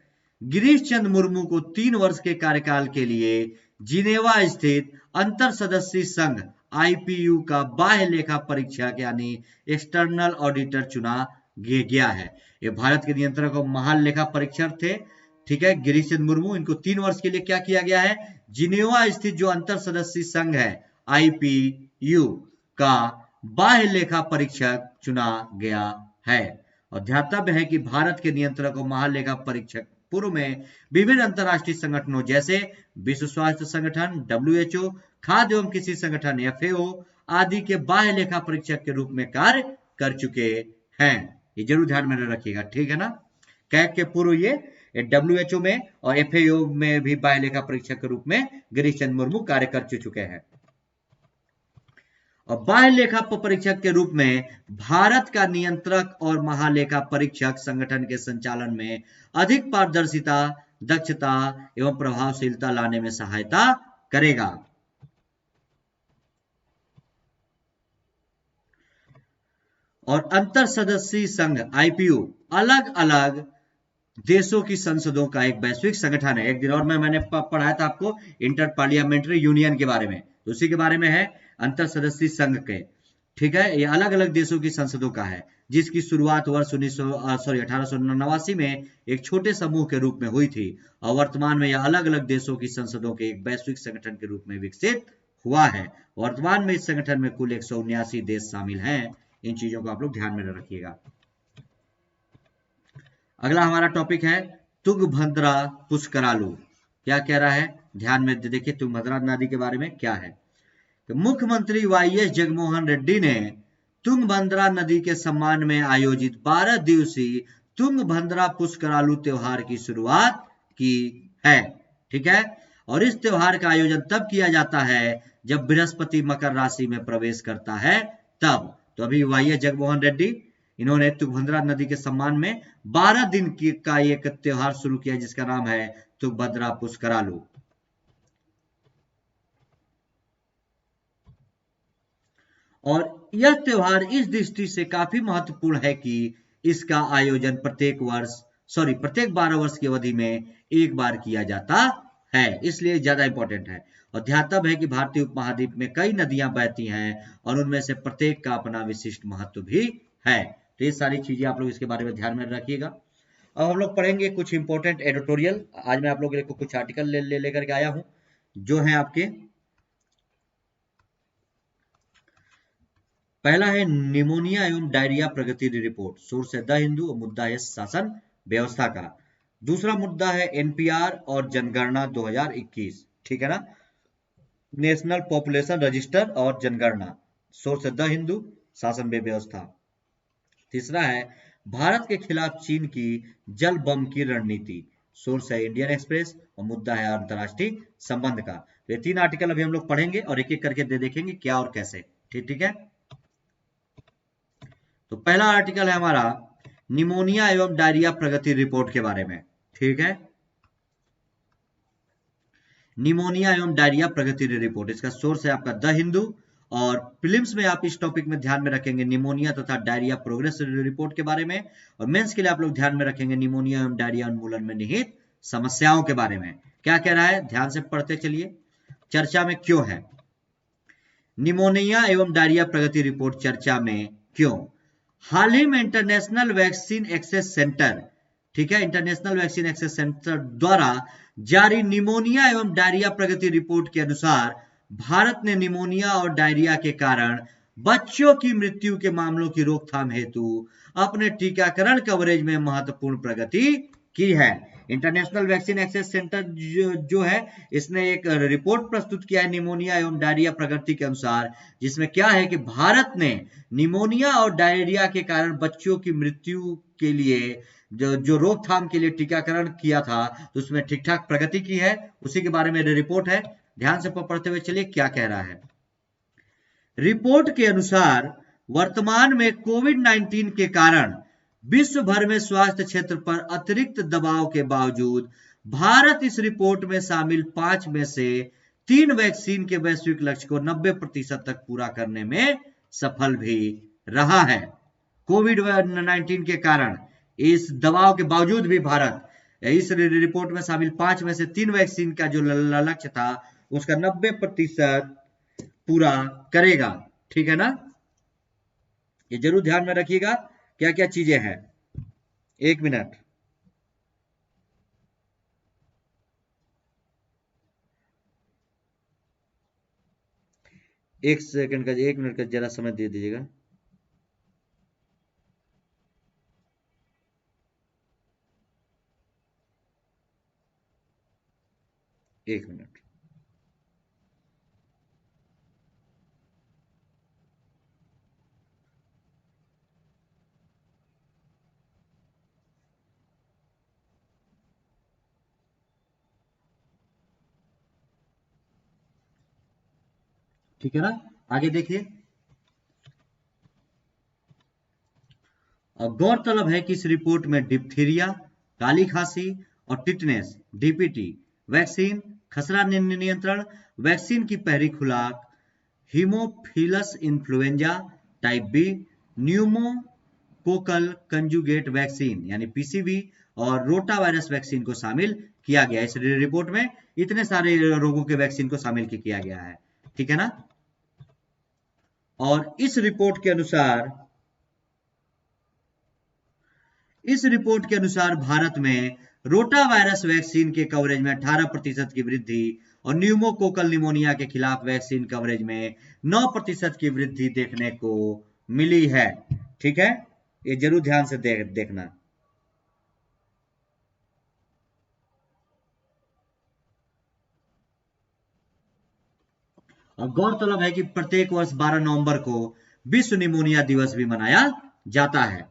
गिरीश चंद्र मुर्मू को 3 वर्ष के कार्यकाल के लिए जिनेवा स्थित अंतर सदस्यीय संघ IPU का बाह्य लेखा परीक्षक यानी एक्सटर्नल ऑडिटर चुना गया है। ये भारत के नियंत्रक और महालेखा परीक्षक थे, ठीक है, गिरीश चंद्र मुर्मू। इनको 3 वर्ष के लिए क्या किया गया है? जिनेवा स्थित जो अंतर सदस्यीय संघ है IPU का बाह्य लेखा परीक्षक चुना गया है। और ध्यातव्य है कि भारत के नियंत्रक और महालेखा परीक्षक पूर्व में विभिन्न अंतरराष्ट्रीय संगठनों जैसे विश्व स्वास्थ्य संगठन WHO, खाद्य एवं कृषि संगठन FAO, आदि के बाह्य लेखा परीक्षक के रूप में कार्य कर चुके हैं। ये जरूर ध्यान में रखिएगा, ठीक है ना। कैग के पूर्व ये WHO में और FAO में भी बाह्य लेखा परीक्षक के रूप में गिरीश चंद्र मुर्मू कार्य कर चुके हैं। और बाह्य लेखा परीक्षक के रूप में भारत का नियंत्रक और महालेखा परीक्षक संगठन के संचालन में अधिक पारदर्शिता, दक्षता एवं प्रभावशीलता लाने में सहायता करेगा। और अंतर सदस्यीय संघ IPU अलग अलग देशों की संसदों का एक वैश्विक संगठन है। एक दिन और मैंने पढ़ाया था आपको इंटर पार्लियामेंट्री यूनियन के बारे में, तो उसी के बारे में है अंतर सदस्यीय संघ के, ठीक है। ये अलग अलग देशों की संसदों का है, जिसकी शुरुआत वर्ष 1889 में एक छोटे समूह के रूप में हुई थी और वर्तमान में यह अलग अलग देशों की संसदों के एक वैश्विक संगठन के रूप में विकसित हुआ है। वर्तमान में इस संगठन में कुल 179 देश शामिल हैं। इन चीजों को आप लोग ध्यान में रखिएगा। अगला हमारा टॉपिक है तुंगभद्रा पुष्करालू। क्या कह रहा है, ध्यान में देखिए तुंगभद्रा नदी के बारे में क्या है। तो मुख्यमंत्री YS जगनमोहन रेड्डी ने तुंगभद्रा नदी के सम्मान में आयोजित 12 दिवसीय तुंगभद्रा पुष्करालू त्योहार की शुरुआत की है, ठीक है। और इस त्योहार का आयोजन तब किया जाता है जब बृहस्पति मकर राशि में प्रवेश करता है तब। तो अभी YS जगनमोहन रेड्डी इन्होंने तुंगभद्रा नदी के सम्मान में 12 दिन का एक त्योहार शुरू किया जिसका नाम है तुंगभद्रा पुष्करालू। और यह त्योहार इस दृष्टि से काफी महत्वपूर्ण है कि इसका आयोजन प्रत्येक 12 वर्ष की अवधि में एक बार किया जाता है, इसलिए ज्यादा इंपॉर्टेंट है। और ध्यातव्य है कि भारतीय उपमहाद्वीप में कई नदियां बहती हैं और उनमें से प्रत्येक का अपना विशिष्ट महत्व भी है। तो ये सारी चीजें आप लोग इसके बारे में ध्यान में रखिएगा। अब हम लोग पढ़ेंगे कुछ इंपॉर्टेंट एडिटोरियल। आज मैं आप लोगों को कुछ आर्टिकल लेकर के आया हूं जो है आपके, पहला है निमोनिया एवं डायरिया प्रगति रिपोर्ट, सोर्स है द हिंदू और मुद्दा है शासन व्यवस्था का। दूसरा मुद्दा है NPR और जनगणना 2021, ठीक है ना, नेशनल पॉपुलेशन रजिस्टर और जनगणना, सोर्स है द हिंदू, शासन व्यवस्था। तीसरा है भारत के खिलाफ चीन की जल बम की रणनीति, सोर्स है इंडियन एक्सप्रेस और मुद्दा है अंतरराष्ट्रीय संबंध का। तो ये 3 आर्टिकल अभी हम लोग पढ़ेंगे और एक एक करके देखेंगे क्या और कैसे, ठीक है। तो पहला आर्टिकल है हमारा निमोनिया एवं डायरिया प्रगति रिपोर्ट के बारे में, ठीक है। निमोनिया एवं डायरिया प्रगति रिपोर्ट, इसका सोर्स है आपका द हिंदू। और प्रीलिम्स में आप इस टॉपिक में ध्यान में रखेंगे निमोनिया तथा डायरिया प्रोग्रेस रिपोर्ट के बारे में, और मेंस के लिए आप लोग ध्यान में रखेंगे निमोनिया एवं डायरिया उन्मूलन में निहित समस्याओं के बारे में। क्या कह रहा है, ध्यान से पढ़ते चलिए। चर्चा में क्यों है, निमोनिया एवं डायरिया प्रगति रिपोर्ट चर्चा में क्यों। हाल ही में इंटरनेशनल वैक्सीन एक्सेस सेंटर, ठीक है, इंटरनेशनल वैक्सीन एक्सेस सेंटर द्वारा जारी निमोनिया एवं डायरिया प्रगति रिपोर्ट के अनुसार भारत ने निमोनिया और डायरिया के कारण बच्चों की मृत्यु के मामलों की रोकथाम हेतु अपने टीकाकरण कवरेज में महत्वपूर्ण प्रगति की है। इंटरनेशनल वैक्सीन एक्सेस सेंटर जो है इसने एक रिपोर्ट प्रस्तुत किया है निमोनिया एवं डायरिया प्रगति के अनुसार, जिसमें क्या है कि भारत ने निमोनिया और डायरिया के कारण बच्चों की मृत्यु के लिए जो रोकथाम के लिए टीकाकरण किया था तो उसमें ठीक ठाक प्रगति की है, उसी के बारे में रिपोर्ट है। ध्यान से पढ़ते हुए चलिए क्या कह रहा है। रिपोर्ट के अनुसार वर्तमान में कोविड-19 के कारण विश्व भर में स्वास्थ्य क्षेत्र पर अतिरिक्त दबाव के बावजूद भारत इस रिपोर्ट में शामिल 5 में से 3 वैक्सीन के वैश्विक लक्ष्य को 90% तक पूरा करने में सफल भी रहा है। कोविड-19 के कारण इस दबाव के बावजूद भी भारत इस रिपोर्ट में शामिल 5 में से 3 वैक्सीन का जो लक्ष्य था उसका 90% पूरा करेगा, ठीक है ना। ये जरूर ध्यान में रखिएगा क्या क्या चीजें हैं। 1 मिनट, एक सेकंड का, 1 मिनट का जरा समय दे दीजिएगा। एक मिनट। ठीक है ना। आगे देखिए, गौरतलब है कि इस रिपोर्ट में डिप्थीरिया, काली खांसी और टिटनेस डीपीटी वैक्सीन, खसरा नियंत्रण, वैक्सीन की पहली खुराक, haemophilus influenza type B, pneumococcal conjugate vaccine यानी पीसीवी और रोटा वायरस वैक्सीन को शामिल किया गया। इस रिपोर्ट में इतने सारे रोगों के वैक्सीन को शामिल किया गया है, ठीक है ना। और इस रिपोर्ट के अनुसार भारत में रोटा वायरस वैक्सीन के कवरेज में 18% की वृद्धि और न्यूमोकोकल निमोनिया के खिलाफ वैक्सीन कवरेज में 9% की वृद्धि देखने को मिली है। ठीक है, ये जरूर ध्यान से देखना। और गौरतलब है कि प्रत्येक वर्ष 12 नवंबर को विश्व निमोनिया दिवस भी मनाया जाता है।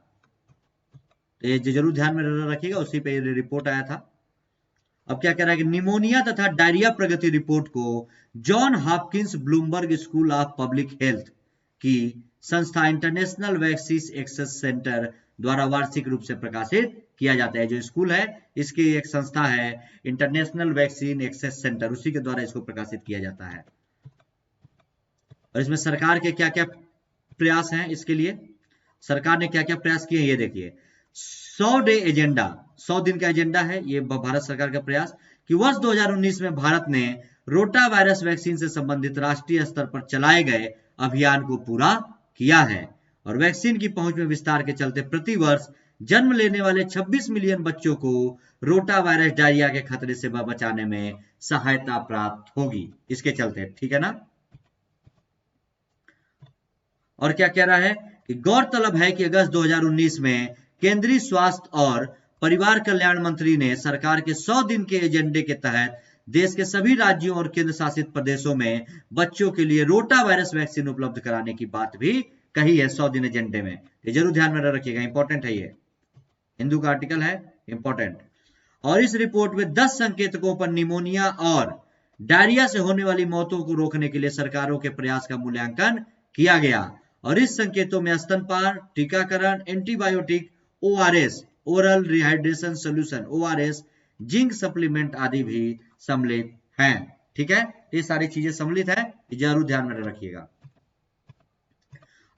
तो ये जरूर ध्यान में रखिएगा, उसी पे रिपोर्ट आया था। अब क्या कह रहा है कि निमोनिया तथा डायरिया प्रगति रिपोर्ट को John Hopkins Bloomberg school of public health की संस्था इंटरनेशनल वैक्सीन एक्सेस सेंटर द्वारा वार्षिक रूप से प्रकाशित किया जाता है। जो स्कूल है, इसकी एक संस्था है इंटरनेशनल वैक्सीन एक्सेस सेंटर, उसी के द्वारा इसको प्रकाशित किया जाता है। और इसमें सरकार के क्या क्या प्रयास हैं, इसके लिए सरकार ने क्या क्या प्रयास किए ये देखिए। 100 डे एजेंडा, 100 दिन का एजेंडा है ये भारत सरकार का प्रयास कि वर्ष 2019 में भारत ने रोटा वायरस वैक्सीन से संबंधित राष्ट्रीय स्तर पर चलाए गए अभियान को पूरा किया है और वैक्सीन की पहुंच में विस्तार के चलते प्रति वर्ष जन्म लेने वाले 26 मिलियन बच्चों को रोटा वायरस डायरिया के खतरे से बचाने में सहायता प्राप्त होगी इसके चलते, ठीक है ना। और क्या कह रहा है कि गौरतलब है कि अगस्त 2019 में केंद्रीय स्वास्थ्य और परिवार कल्याण मंत्री ने सरकार के 100 दिन के एजेंडे के तहत देश के सभी राज्यों और केंद्र शासित प्रदेशों में बच्चों के लिए रोटा वायरस वैक्सीन उपलब्ध कराने की बात भी कही है 100 दिन एजेंडे में। ये जरूर ध्यान में रखिएगा, इंपॉर्टेंट है, ये हिंदू का आर्टिकल है, इंपॉर्टेंट। और इस रिपोर्ट में 10 संकेतकों पर निमोनिया और डायरिया से होने वाली मौतों को रोकने के लिए सरकारों के प्रयास का मूल्यांकन किया गया और इस संकेतों में स्तनपान, टीकाकरण, antibiotic, ORS oral rehydration solution ORS, zinc supplement आदि भी सम्मिलित हैं। ठीक है, ये सारी चीजें सम्मिलित है, जरूर ध्यान में रखिएगा।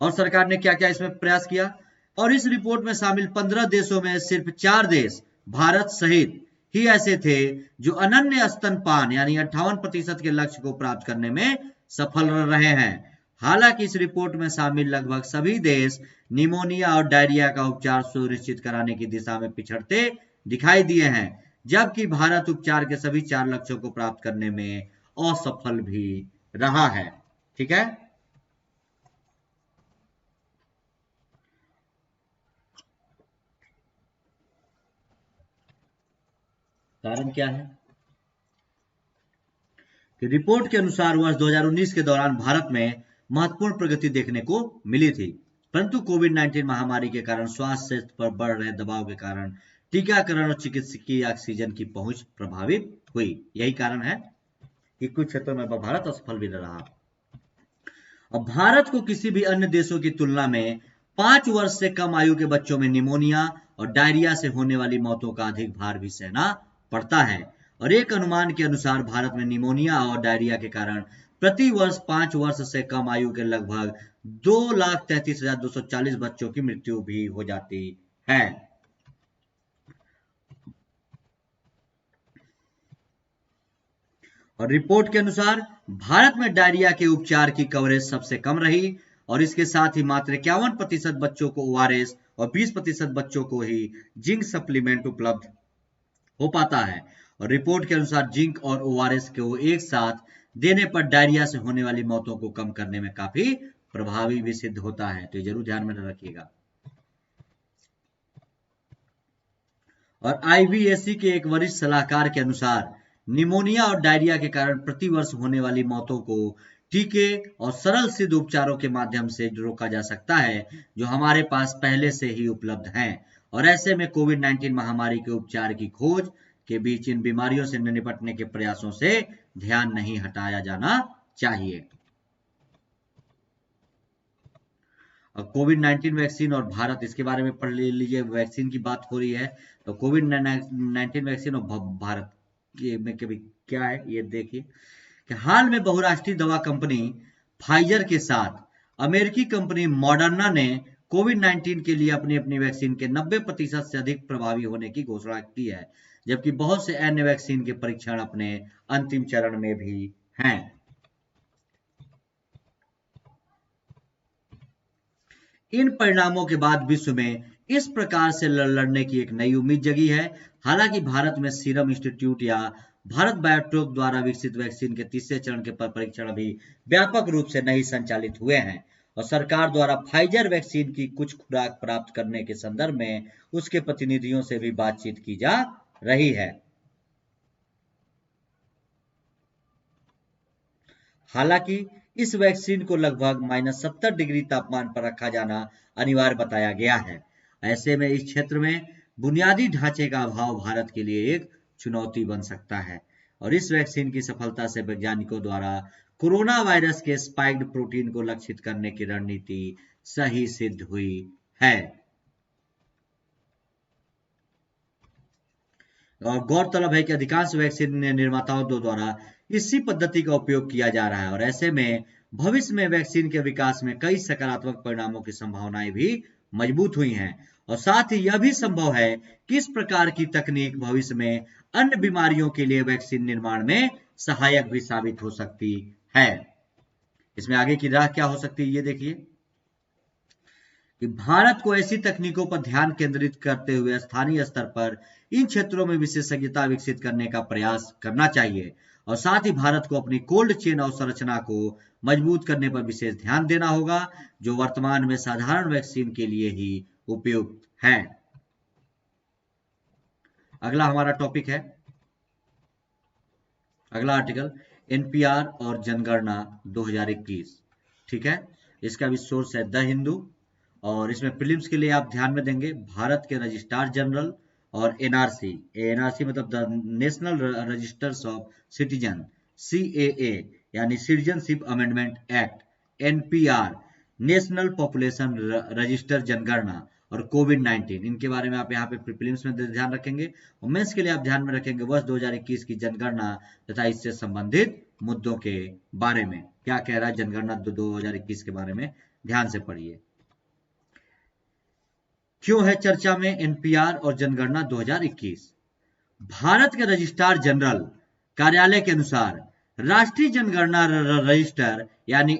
और सरकार ने क्या क्या इसमें प्रयास किया, और इस रिपोर्ट में शामिल 15 देशों में सिर्फ 4 देश भारत सहित ही ऐसे थे जो अनन्य स्तनपान यानी 58% के लक्ष्य को प्राप्त करने में सफल रहे हैं। हालांकि इस रिपोर्ट में शामिल लगभग सभी देश निमोनिया और डायरिया का उपचार सुनिश्चित कराने की दिशा में पिछड़ते दिखाई दिए हैं, जबकि भारत उपचार के सभी 4 लक्ष्यों को प्राप्त करने में असफल भी रहा है। ठीक है, कारण क्या है कि रिपोर्ट के अनुसार वर्ष 2019 के दौरान भारत में महत्वपूर्ण प्रगति देखने को मिली थी, परंतु कोविड-19 महामारी के कारण स्वास्थ्य पर बढ़ रहे दबाव के कारण टीकाकरण और चिकित्सकीय ऑक्सीजन की पहुंच प्रभावित हुई। यही कारण है कि कुछ क्षेत्रों में भारत असफल भी रहा। अब भारत को किसी भी अन्य देशों की तुलना में 5 वर्ष से कम आयु के बच्चों में निमोनिया और डायरिया से होने वाली मौतों का अधिक भार भी सहना पड़ता है और एक अनुमान के अनुसार भारत में निमोनिया और डायरिया के कारण प्रति वर्ष 5 वर्ष से कम आयु के लगभग 2,33,240 बच्चों की मृत्यु भी हो जाती है। और रिपोर्ट के अनुसार भारत में डायरिया के उपचार की कवरेज सबसे कम रही और इसके साथ ही मात्र 51% बच्चों को ओआरएस और 20% बच्चों को ही जिंक सप्लीमेंट उपलब्ध हो पाता है। और रिपोर्ट के अनुसार जिंक और ओआरएस को एक साथ देने पर डायरिया से होने वाली मौतों को कम करने में काफी प्रभावी भी सिद्ध होता है, तो जरूर ध्यान में रखिएगा। और आईवीएसी के एक वरिष्ठ सलाहकार के अनुसार निमोनिया और डायरिया के कारण प्रति वर्ष होने वाली मौतों को टीके और सरल सिद्ध उपचारों के माध्यम से रोका जा सकता है जो हमारे पास पहले से ही उपलब्ध हैं और ऐसे में कोविड-19 महामारी के उपचार की खोज के बीच इन बीमारियों से निपटने के प्रयासों से ध्यान नहीं हटाया जाना चाहिए। कोविड 19 वैक्सीन और भारत, इसके बारे में पढ़ लीजिए। वैक्सीन की बात हो रही है तो कोविड 19 वैक्सीन और भारत में कभी क्या है ये देखिए कि हाल में बहुराष्ट्रीय दवा कंपनी फाइजर के साथ अमेरिकी कंपनी मॉडर्ना ने कोविड 19 के लिए अपनी अपनी वैक्सीन के 90% से अधिक प्रभावी होने की घोषणा की है, जबकि बहुत से अन्य वैक्सीन के परीक्षण अपने अंतिम चरण में भी हैं। इन परिणामों के बाद विश्व में इस प्रकार से लड़ने की एक नई उम्मीद जगी है। हालांकि भारत में सीरम इंस्टीट्यूट या भारत बायोटेक द्वारा विकसित वैक्सीन के तीसरे चरण के परीक्षण अभी व्यापक रूप से नहीं संचालित हुए हैं और सरकार द्वारा फाइजर वैक्सीन की कुछ खुराक प्राप्त करने के संदर्भ में उसके प्रतिनिधियों से भी बातचीत की जा रही है। हालांकि इस वैक्सीन को लगभग -70 डिग्री तापमान पर रखा जाना अनिवार्य बताया गया है। ऐसे में इस क्षेत्र में बुनियादी ढांचे का अभाव भारत के लिए एक चुनौती बन सकता है और इस वैक्सीन की सफलता से वैज्ञानिकों द्वारा कोरोना वायरस के स्पाइक्ड प्रोटीन को लक्षित करने की रणनीति सही सिद्ध हुई है। और गौरतलब है कि अधिकांश वैक्सीन निर्माताओं द्वारा इसी पद्धति का उपयोग किया जा रहा है और ऐसे में भविष्य में वैक्सीन के विकास में कई सकारात्मक परिणामों की संभावनाएं भी मजबूत हुई हैं और साथ ही यह भी संभव है कि इस प्रकार की तकनीक भविष्य में अन्य बीमारियों के लिए वैक्सीन निर्माण में सहायक भी साबित हो सकती है। इसमें आगे की राह क्या हो सकती है ये देखिए कि भारत को ऐसी तकनीकों पर ध्यान केंद्रित करते हुए स्थानीय स्तर पर इन क्षेत्रों में विशेषज्ञता विकसित करने का प्रयास करना चाहिए और साथ ही भारत को अपनी कोल्ड चेन अवसंरचना को मजबूत करने पर विशेष ध्यान देना होगा, जो वर्तमान में साधारण वैक्सीन के लिए ही उपयुक्त है। अगला हमारा टॉपिक है, अगला आर्टिकल एनपीआर और जनगणना 2021। ठीक है, इसका भी सोर्स है द हिंदू और इसमें प्रीलिम्स के लिए आप ध्यान में देंगे भारत के रजिस्ट्रार जनरल और एनआरसी, एनआरसी मतलब the national registers of citizen, CAA यानी citizenship amendment act, NPR national population register जनगणना और कोविड 19, इनके बारे में आप यहाँ पे प्रीलिम्स में ध्यान रखेंगे और मेंस के लिए आप ध्यान में रखेंगे वर्ष 2021 की जनगणना तथा इससे संबंधित मुद्दों के बारे में। क्या कह रहा है जनगणना 2021 के बारे में, ध्यान से पढ़िए। क्यों है चर्चा में एनपीआर और जनगणना 2021? भारत के रजिस्ट्रार जनरल कार्यालय के अनुसार राष्ट्रीय जनगणना रजिस्टर यानी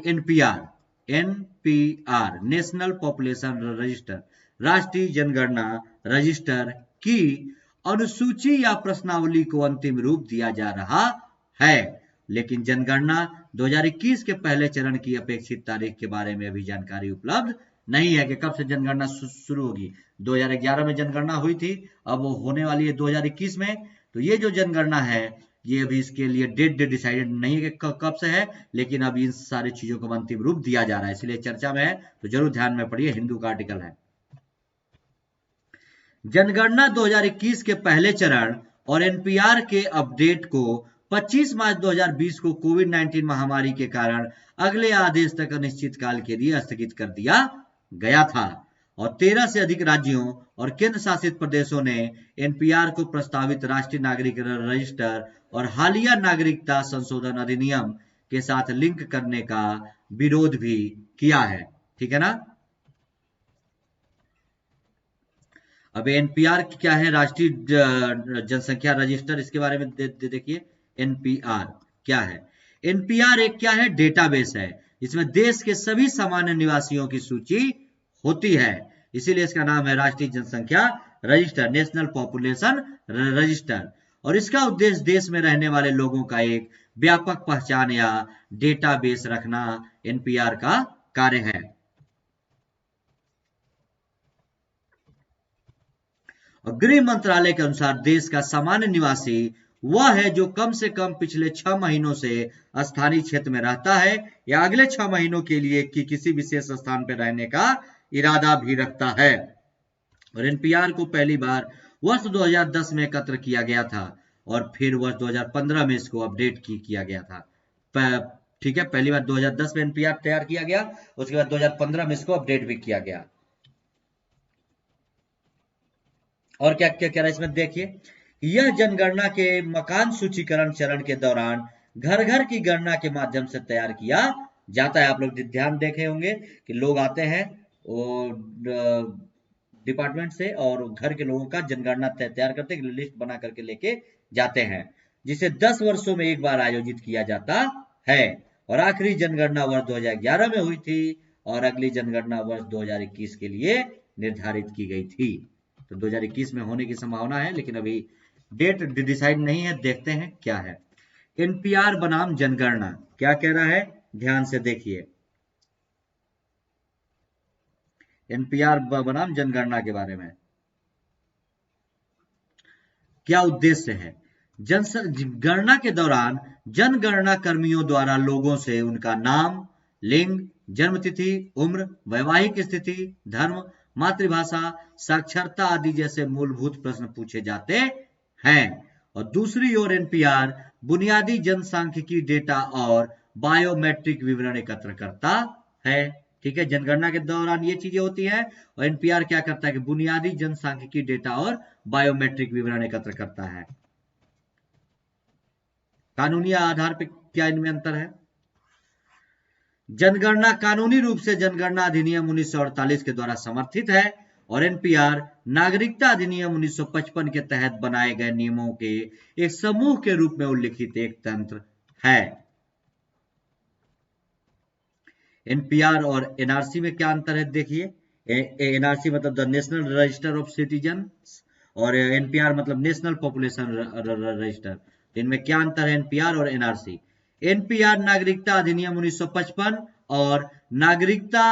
एनपीआर नेशनल पॉपुलेशन रजिस्टर, राष्ट्रीय जनगणना रजिस्टर की अनुसूची या प्रश्नावली को अंतिम रूप दिया जा रहा है, लेकिन जनगणना 2021 के पहले चरण की अपेक्षित तारीख के बारे में अभी जानकारी उपलब्ध नहीं है कि कब से जनगणना शुरू होगी। 2011 में जनगणना हुई थी, अब वो होने वाली है 2021 में। तो ये जो जनगणना है ये अभी इसके लिए डेट डिसाइडेड नहीं है कि कब से है, लेकिन अब इन सारी चीजों को अंतिम रूप दिया जा रहा है, इसलिए चर्चा में है, तो जरूर ध्यान में पढ़िए। हिंदू का आर्टिकल है। जनगणना 2021 के पहले चरण और एनपीआर के अपडेट को 25 मार्च 2020 को कोविड 19 महामारी के कारण अगले आदेश तक अनिश्चित काल के लिए स्थगित कर दिया गया था और 13 से अधिक राज्यों और केंद्र शासित प्रदेशों ने एनपीआर को प्रस्तावित राष्ट्रीय नागरिक रजिस्टर और हालिया नागरिकता संशोधन अधिनियम के साथ लिंक करने का विरोध भी किया है। ठीक है ना। अब एनपीआर क्या है, राष्ट्रीय जनसंख्या रजिस्टर, इसके बारे में देखिए एनपीआर क्या है। एनपीआर एक क्या है, डेटाबेस है, इसमें देश के सभी सामान्य निवासियों की सूची होती है, इसीलिए इसका नाम है राष्ट्रीय जनसंख्या रजिस्टर, नेशनल पॉपुलेशन रजिस्टर। और इसका उद्देश्य देश में रहने वाले लोगों का एक व्यापक पहचान या डेटाबेस रखना एनपीआर का कार्य है। गृह मंत्रालय के अनुसार देश का सामान्य निवासी वह है जो कम से कम पिछले 6 महीनों से स्थानीय क्षेत्र में रहता है या अगले 6 महीनों के लिए किसी विशेष स्थान पर रहने का इरादा भी रखता है। और एनपीआर को पहली बार वर्ष 2010 में एकत्र किया गया था और फिर वर्ष 2015 में इसको अपडेट किया गया था। ठीक है, पहली बार 2010 में एनपीआर तैयार किया गया, उसके बाद 2015 में इसको अपडेट भी किया गया। और क्या क्या कह रहा है इसमें देखिए, यह जनगणना के मकान सूचीकरण चरण के दौरान घर घर की गणना के माध्यम से तैयार किया जाता है। आप लोग ध्यान देखे होंगे कि लोग आते हैं डिपार्टमेंट से और घर के लोगों का जनगणना तैयार करते हैं, लिस्ट बना करके लेके जाते हैं, जिसे 10 वर्षों में एक बार आयोजित किया जाता है। और आखिरी जनगणना वर्ष 2011 में हुई थी और अगली जनगणना वर्ष 2021 के लिए निर्धारित की गई थी। तो 2021 में होने की संभावना है, लेकिन अभी डेट डिसाइड नहीं है, देखते हैं क्या है। एनपीआर बनाम जनगणना क्या कह रहा है, ध्यान से देखिए। एनपीआर बनाम जनगणना के बारे में क्या उद्देश्य है। जनगणना के दौरान जनगणना कर्मियों द्वारा लोगों से उनका नाम, लिंग, जन्मतिथि, उम्र, वैवाहिक स्थिति, धर्म, मातृभाषा, साक्षरता आदि जैसे मूलभूत प्रश्न पूछे जाते हैं। और दूसरी ओर एनपीआर बुनियादी जनसांख्यिकी डेटा और बायोमेट्रिक विवरण एकत्र करता है। ठीक है, जनगणना के दौरान ये चीजें होती हैं और एनपीआर क्या करता है कि बुनियादी जनसांख्यिकी डेटा और बायोमेट्रिक विवरण एकत्र करता है। कानूनी आधार पर क्या इनमें अंतर है। जनगणना कानूनी रूप से जनगणना अधिनियम 1948 के द्वारा समर्थित है और एनपीआर नागरिकता अधिनियम 1955 के तहत बनाए गए नियमों के एक समूह के रूप में उल्लिखित एक तंत्र है। एनपीआर और एनआरसी में क्या अंतर है देखिए। एनआरसी मतलब the national register of citizens और एनपीआर मतलब नेशनल पॉपुलेशन रजिस्टर। इनमें क्या अंतर है एनपीआर और एनआरसी। एनपीआर नागरिकता अधिनियम 1955 और नागरिकता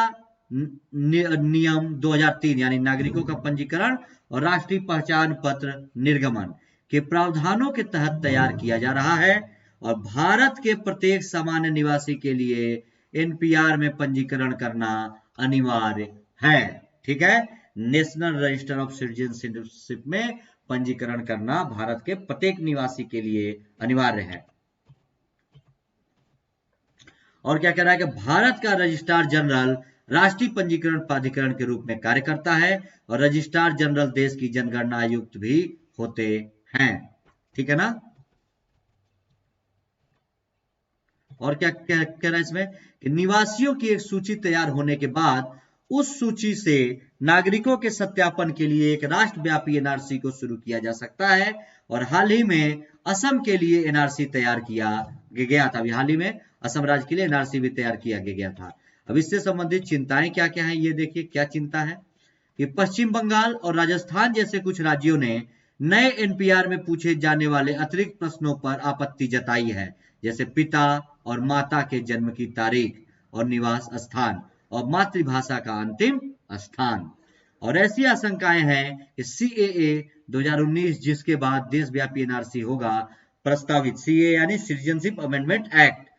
नियम 2003 यानी नागरिकों का पंजीकरण और राष्ट्रीय पहचान पत्र निर्गमन के प्रावधानों के तहत तैयार किया जा रहा है और भारत के प्रत्येक सामान्य निवासी के लिए एनपीआर में पंजीकरण करना अनिवार्य है। ठीक है, नेशनल रजिस्टर ऑफ सिटीजनशिप में पंजीकरण करना भारत के प्रत्येक निवासी के लिए अनिवार्य है। और क्या कह रहा है कि भारत का रजिस्ट्रार जनरल राष्ट्रीय पंजीकरण प्राधिकरण के रूप में कार्य करता है और रजिस्ट्रार जनरल देश की जनगणना आयुक्त भी होते हैं। ठीक है ना। और क्या कह रहा है इसमें कि निवासियों की एक सूची तैयार होने के बाद उस सूची से नागरिकों के सत्यापन के लिए एक राष्ट्रव्यापी एनआरसी को शुरू किया जा सकता है और हाल ही में असम के लिए एनआरसी तैयार किया गया था। हाल ही में असम राज्य के लिए एनआरसी भी तैयार किया गया था। अब इससे संबंधित चिंताएं क्या क्या है ये देखिए। क्या चिंता है कि पश्चिम बंगाल और राजस्थान जैसे कुछ राज्यों ने नए एनपीआर में पूछे जाने वाले अतिरिक्त प्रश्नों पर आपत्ति जताई है, जैसे पिता और माता के जन्म की तारीख और निवास स्थान और मातृभाषा का अंतिम स्थान। और ऐसी आशंकाएं हैं कि सीएए 2019 जिसके बाद देशव्यापी एनआरसी होगा, प्रस्तावित सीएए यानी सिटीजनशिप अमेंडमेंट एक्ट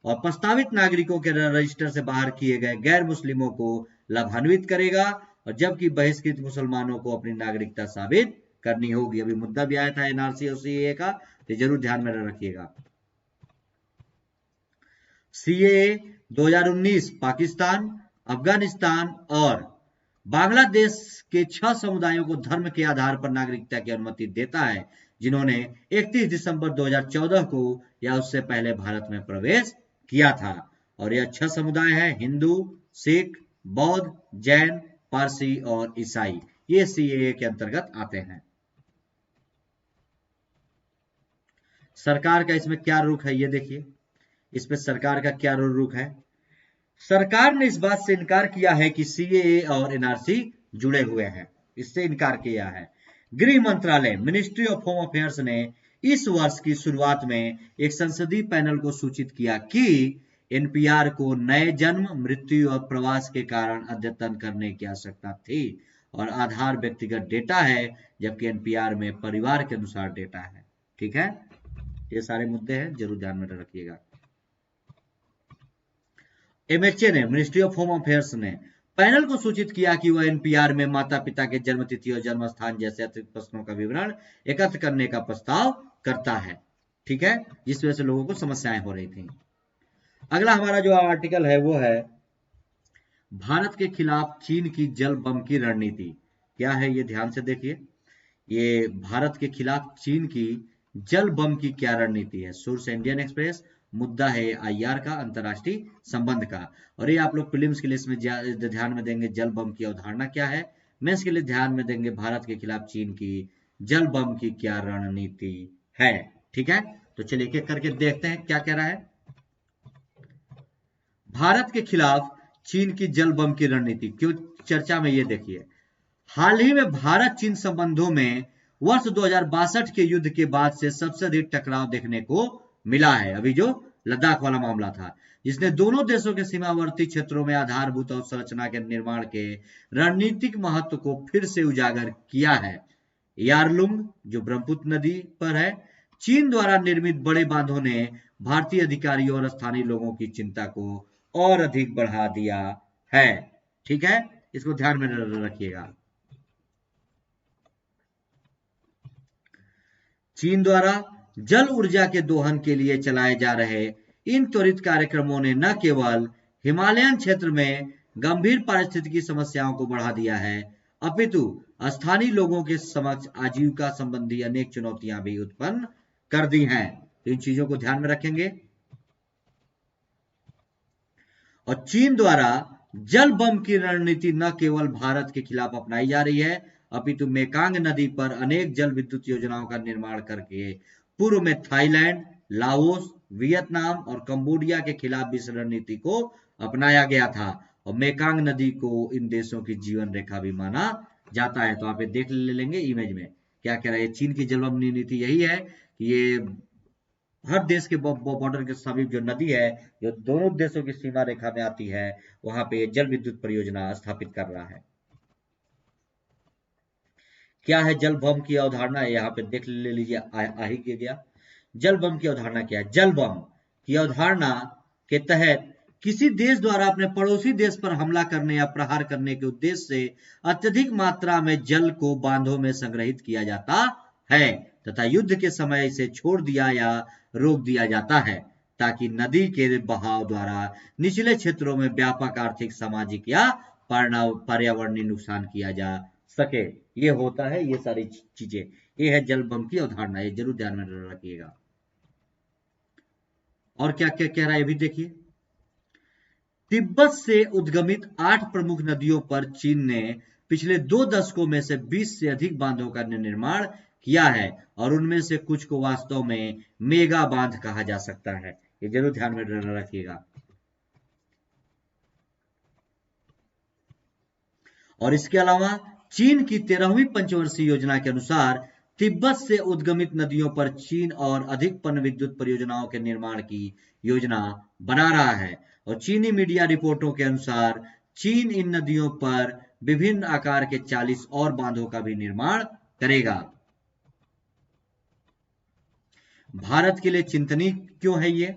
और प्रस्तावित नागरिकों के रजिस्टर से बाहर किए गए गैर मुस्लिमों को लाभान्वित करेगा और जबकि बहिष्कृत मुसलमानों को अपनी नागरिकता साबित करनी होगी। अभी मुद्दा भी आया था एनआरसी और सीएए का, तो जरूर ध्यान में रखिएगा। सीएए 2019 पाकिस्तान, अफगानिस्तान और बांग्लादेश के 6 समुदायों को धर्म के आधार पर नागरिकता की अनुमति देता है, जिन्होंने 31 दिसंबर 2014 को या उससे पहले भारत में प्रवेश किया था। और यह 6 समुदाय हैं हिंदू, सिख, बौद्ध, जैन, पारसी और ईसाई। ये सीएए के अंतर्गत आते हैं। सरकार का इसमें क्या रुख है ये देखिए। इसमें सरकार का क्या रुख है। सरकार ने इस बात से इनकार किया है कि सीएए और एनआरसी जुड़े हुए हैं, इससे इनकार किया है। गृह मंत्रालय मिनिस्ट्री ऑफ होम अफेयर्स ने इस वर्ष की शुरुआत में एक संसदीय पैनल को सूचित किया कि एनपीआर को नए जन्म, मृत्यु और प्रवास के कारण अद्यतन करने की आवश्यकता थी और आधार व्यक्तिगत डेटा है जबकि एनपीआर में परिवार के अनुसार डेटा है। ठीक है, ये सारे मुद्दे हैं, जरूर ध्यान में रखिएगा। एमएचए ने मिनिस्ट्री ऑफ होम अफेयर्स ने पैनल को सूचित किया कि वह एनपीआर में माता पिता के जन्म तिथि और जन्म स्थान जैसे अतिरिक्त प्रश्नों का विवरण एकत्र करने का प्रस्ताव करता है। ठीक है, जिस वजह से लोगों को समस्याएं हो रही थी। अगला हमारा जो आर्टिकल है वो है भारत के खिलाफ चीन की जल बम की रणनीति। क्या है ये, ध्यान से देखिए। ये भारत के खिलाफ चीन की जल बम की क्या रणनीति है। सोर्स इंडियन एक्सप्रेस, मुद्दा है आईआर का, अंतरराष्ट्रीय संबंध का। और ये आप लोग प्रीलिम्स के लिए इसमें ध्यान में देंगे जल बम की अवधारणा क्या है, मेंस के लिए ध्यान में देंगे भारत के खिलाफ चीन की जल बम की क्या रणनीति है। ठीक है, तो चलिए एक एक करके देखते हैं क्या कह रहा है। भारत के खिलाफ चीन की जल बम की रणनीति क्यों चर्चा में, ये देखिए। हाल ही में भारत चीन संबंधों में वर्ष 2062 के युद्ध के बाद से सबसे अधिक टकराव देखने को मिला है। अभी जो लद्दाख वाला मामला था, जिसने दोनों देशों के सीमावर्ती क्षेत्रों में आधारभूत अवसंरचना के निर्माण के रणनीतिक महत्व को फिर से उजागर किया है। यारलुंग जो ब्रह्मपुत्र नदी पर है, चीन द्वारा निर्मित बड़े बांधों ने भारतीय अधिकारियों और स्थानीय लोगों की चिंता को और अधिक बढ़ा दिया है। ठीक है, इसको ध्यान में रखिएगा। चीन द्वारा जल ऊर्जा के दोहन के लिए चलाए जा रहे इन त्वरित कार्यक्रमों ने न केवल हिमालयन क्षेत्र में गंभीर पारिस्थितिकी समस्याओं को बढ़ा दिया है, अपितु स्थानीय लोगों के समक्ष आजीविका संबंधी अनेक चुनौतियां भी उत्पन्न कर दी हैं। तो इन चीजों को ध्यान में रखेंगे। और चीन द्वारा जल बम की रणनीति न केवल भारत के खिलाफ अपनाई जा रही है, अपितु मेकांग नदी पर अनेक जल विद्युत योजनाओं का निर्माण करके पूर्व में थाईलैंड, लाओस, वियतनाम और कंबोडिया के खिलाफ भी इस रणनीति को अपनाया गया था। और मेकांग नदी को इन देशों की जीवन रेखा भी माना जाता है। तो आप ये देख लेंगे इमेज में क्या कह रहा है। चीन की जल बम नीति यही है कि ये हर देश के बॉर्डर के समीप जो नदी है, जो दोनों देशों की सीमा रेखा में आती है, वहां पे जल विद्युत परियोजना स्थापित कर रहा है। क्या है जल बम की अवधारणा, यहाँ पे देख ले लीजिए, आ ही गया। जल बम की अवधारणा क्या है। जल बम की अवधारणा के तहत किसी देश द्वारा अपने पड़ोसी देश पर हमला करने या प्रहार करने के उद्देश्य से अत्यधिक मात्रा में जल को बांधों में संग्रहित किया जाता है तथा युद्ध के समय इसे छोड़ दिया या रोक दिया जाता है, ताकि नदी के बहाव द्वारा निचले क्षेत्रों में व्यापक आर्थिक, सामाजिक या पर्यावरणीय नुकसान किया जा सके। ये होता है ये सारी चीजें। ये है जल बम की अवधारणा, ये जरूर ध्यान में रखिएगा। और क्या क्या कह रहा है ये भी देखिए। तिब्बत से उद्गमित 8 प्रमुख नदियों पर चीन ने पिछले 2 दशकों में से 20 से अधिक बांधों का निर्माण किया है और उनमें से कुछ को वास्तव में मेगा बांध कहा जा सकता है। ये जरूर ध्यान में रखिएगा। और इसके अलावा चीन की 13वीं पंचवर्षीय योजना के अनुसार तिब्बत से उद्गमित नदियों पर चीन और अधिक पनविद्युत परियोजनाओं के निर्माण की योजना बना रहा है। और चीनी मीडिया रिपोर्टों के अनुसार चीन इन नदियों पर विभिन्न आकार के 40 और बांधों का भी निर्माण करेगा। भारत के लिए चिंतनीय क्यों है ये,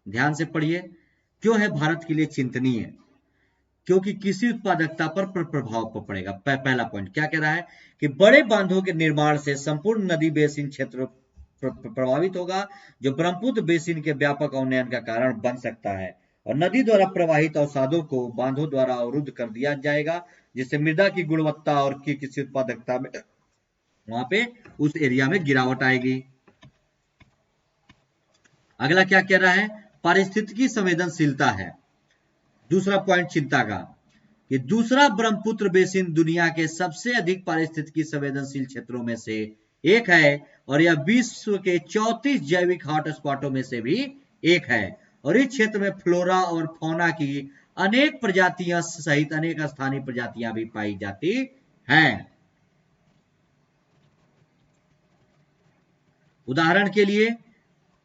ध्यान से पढ़िए। क्यों है भारत के लिए चिंतनीय? क्योंकि किसी उत्पादकता पर प्रभाव पड़ेगा। पहला पॉइंट क्या कह रहा है कि बड़े बांधों के निर्माण से संपूर्ण नदी बेसिन क्षेत्र प्रभावित होगा, जो ब्रह्मपुत्र बेसिन के व्यापक उन्नयन का कारण बन सकता है। और नदी द्वारा प्रवाहित अवसादों को बांधों द्वारा अवरुद्ध कर दिया जाएगा, जिससे मृदा की गुणवत्ता और किसी उत्पादकता में वहां पे उस एरिया में गिरावट आएगी। अगला क्या कह रहा है, पारिस्थितिकी संवेदनशीलता है दूसरा पॉइंट चिंता का। कि दूसरा ब्रह्मपुत्र बेसिन दुनिया के सबसे अधिक पारिस्थितिकी संवेदनशील क्षेत्रों में से एक है और यह विश्व के 34 जैविक हॉटस्पॉटों में से भी एक है। और इस क्षेत्र में फ्लोरा और फौना की अनेक प्रजातियां सहित अनेक स्थानीय प्रजातियां भी पाई जाती हैं। उदाहरण के लिए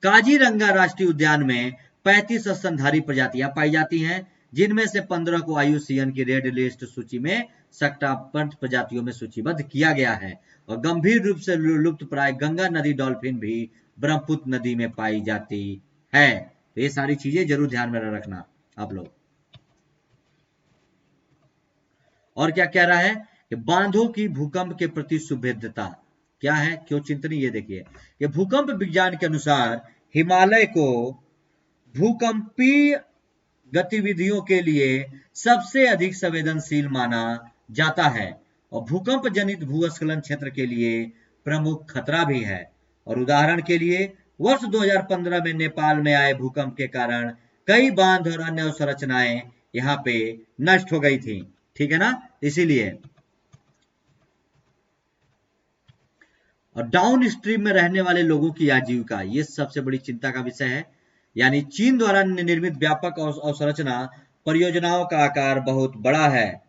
काजीरंगा राष्ट्रीय उद्यान में 35 स्तनधारी प्रजातियां पाई जाती हैं, जिनमें से 15 को IUCN की रेड लिस्ट सूची में सट्टाबद्ध प्रजातियों में सूचीबद्ध किया गया है। और गंभीर रूप से लुप्त प्राय गंगा नदी डॉल्फिन भी ब्रह्मपुत्र नदी में पाई जाती है। तो ये सारी चीजें जरूर ध्यान में रखना आप लोग। और क्या कह रहा है कि बांधों की भूकंप के प्रति सुभेद्यता क्या है, क्यों चिंतनीय? ये देखिए कि भूकंप विज्ञान के अनुसार हिमालय को भूकंपीय गतिविधियों के लिए सबसे अधिक संवेदनशील माना जाता है और भूकंप जनित भूस्खलन क्षेत्र के लिए प्रमुख खतरा भी है। और उदाहरण के लिए वर्ष 2015 में नेपाल में आए भूकंप के कारण कई बांध और अन्य अवसंरचनाएं यहाँ पे नष्ट हो गई थी। ठीक है ना, इसीलिए। और डाउन स्ट्रीम में रहने वाले लोगों की आजीविका, ये सबसे बड़ी चिंता का विषय है। यानी चीन द्वारा निर्मित व्यापक अवसंरचना परियोजनाओं का आकार बहुत बड़ा है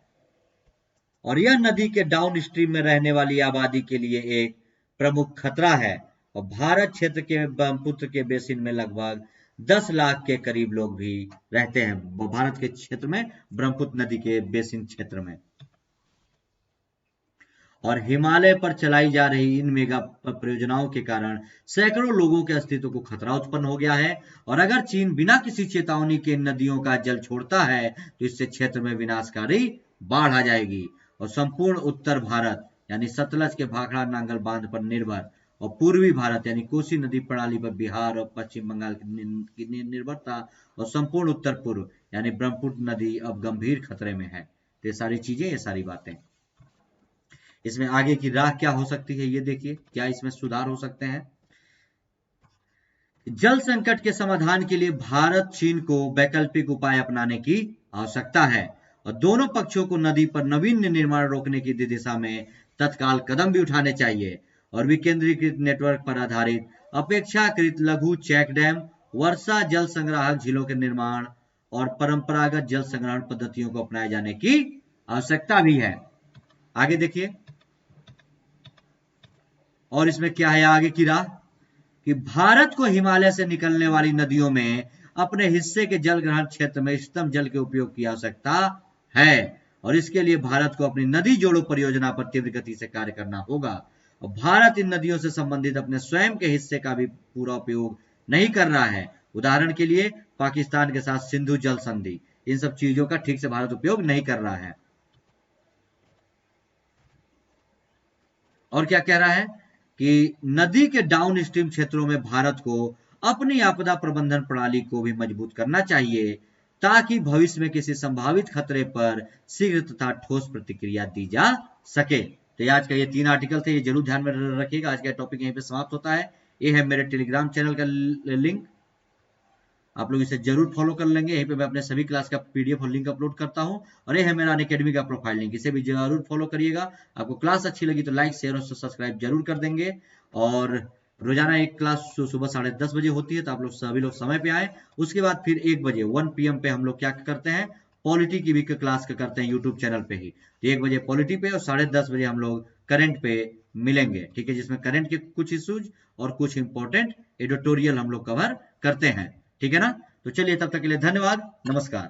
और यह नदी के डाउन स्ट्रीम में रहने वाली आबादी के लिए एक प्रमुख खतरा है। और भारत क्षेत्र के ब्रह्मपुत्र के बेसिन में लगभग 10 लाख के करीब लोग भी रहते हैं, भारत के क्षेत्र में, ब्रह्मपुत्र नदी के बेसिन क्षेत्र में। और हिमालय पर चलाई जा रही इन मेगा परियोजनाओं के कारण सैकड़ों लोगों के अस्तित्व को खतरा उत्पन्न हो गया है। और अगर चीन बिना किसी चेतावनी के नदियों का जल छोड़ता है तो इससे क्षेत्र में विनाशकारी बाढ़ आ जाएगी और संपूर्ण उत्तर भारत यानी सतलज के भाखड़ा नांगल बांध पर निर्भर और पूर्वी भारत यानी कोसी नदी प्रणाली पर बिहार और पश्चिम बंगाल की निर्भरता और संपूर्ण उत्तर पूर्व यानी ब्रह्मपुत्र नदी अब गंभीर खतरे में है। तो ये सारी चीजें, ये सारी बातें, इसमें आगे की राह क्या हो सकती है, ये देखिए क्या इसमें सुधार हो सकते हैं। जल संकट के समाधान के लिए भारत चीन को वैकल्पिक उपाय अपनाने की आवश्यकता है और दोनों पक्षों को नदी पर नवीन निर्माण रोकने की दिशा में तत्काल कदम भी उठाने चाहिए और विकेंद्रीकृत नेटवर्क पर आधारित अपेक्षाकृत लघु चेक डैम, वर्षा जल संग्राहक झीलों के निर्माण और परंपरागत जल संग्रहण पद्धतियों को अपनाए जाने की आवश्यकता भी है। आगे देखिए, और इसमें क्या है आगे की राह कि भारत को हिमालय से निकलने वाली नदियों में अपने हिस्से के जल ग्रहण क्षेत्र में इष्टतम जल के उपयोग की आवश्यकता है और इसके लिए भारत को अपनी नदी जोड़ो परियोजना पर तीव्र गति से कार्य करना होगा। और भारत इन नदियों से संबंधित अपने स्वयं के हिस्से का भी पूरा उपयोग नहीं कर रहा है। उदाहरण के लिए पाकिस्तान के साथ सिंधु जल संधि, इन सब चीजों का ठीक से भारत उपयोग नहीं कर रहा है। और क्या कह रहा है कि नदी के डाउन स्ट्रीम क्षेत्रों में भारत को अपनी आपदा प्रबंधन प्रणाली को भी मजबूत करना चाहिए ताकि भविष्य में किसी संभावित खतरे पर शीघ्र तथा ठोस प्रतिक्रिया दी जा सके। तो आज का ये 3 आर्टिकल थे, ये जरूर ध्यान में रखिएगा। आज का टॉपिक यहीं पे समाप्त होता है। ये है मेरे टेलीग्राम चैनल का लिंक, आप लोग इसे जरूर फॉलो कर लेंगे। यहीं पे मैं अपने सभी क्लास का पीडीएफ और लिंक अपलोड करता हूं और ये है मेरा अनअकैडमी का प्रोफाइल लिंक, इसे भी जरूर फॉलो करिएगा। आपको क्लास अच्छी लगी तो लाइक, शेयर और सब्सक्राइब जरूर कर देंगे। और रोजाना एक क्लास सुबह 10:30 बजे होती है, तो आप लोग सभी लोग समय पे आए। उसके बाद फिर 1 बजे 1 PM पे हम लोग क्या करते हैं, पॉलिटी की भी क्लास करते हैं यूट्यूब चैनल पे ही। तो 1 बजे पॉलिटी पे और 10:30 बजे हम लोग करंट पे मिलेंगे, ठीक है, जिसमें करंट के कुछ इश्यूज और कुछ इंपॉर्टेंट एडिटोरियल हम लोग कवर करते हैं, ठीक है ना। तो चलिए, तब तक के लिए धन्यवाद, नमस्कार।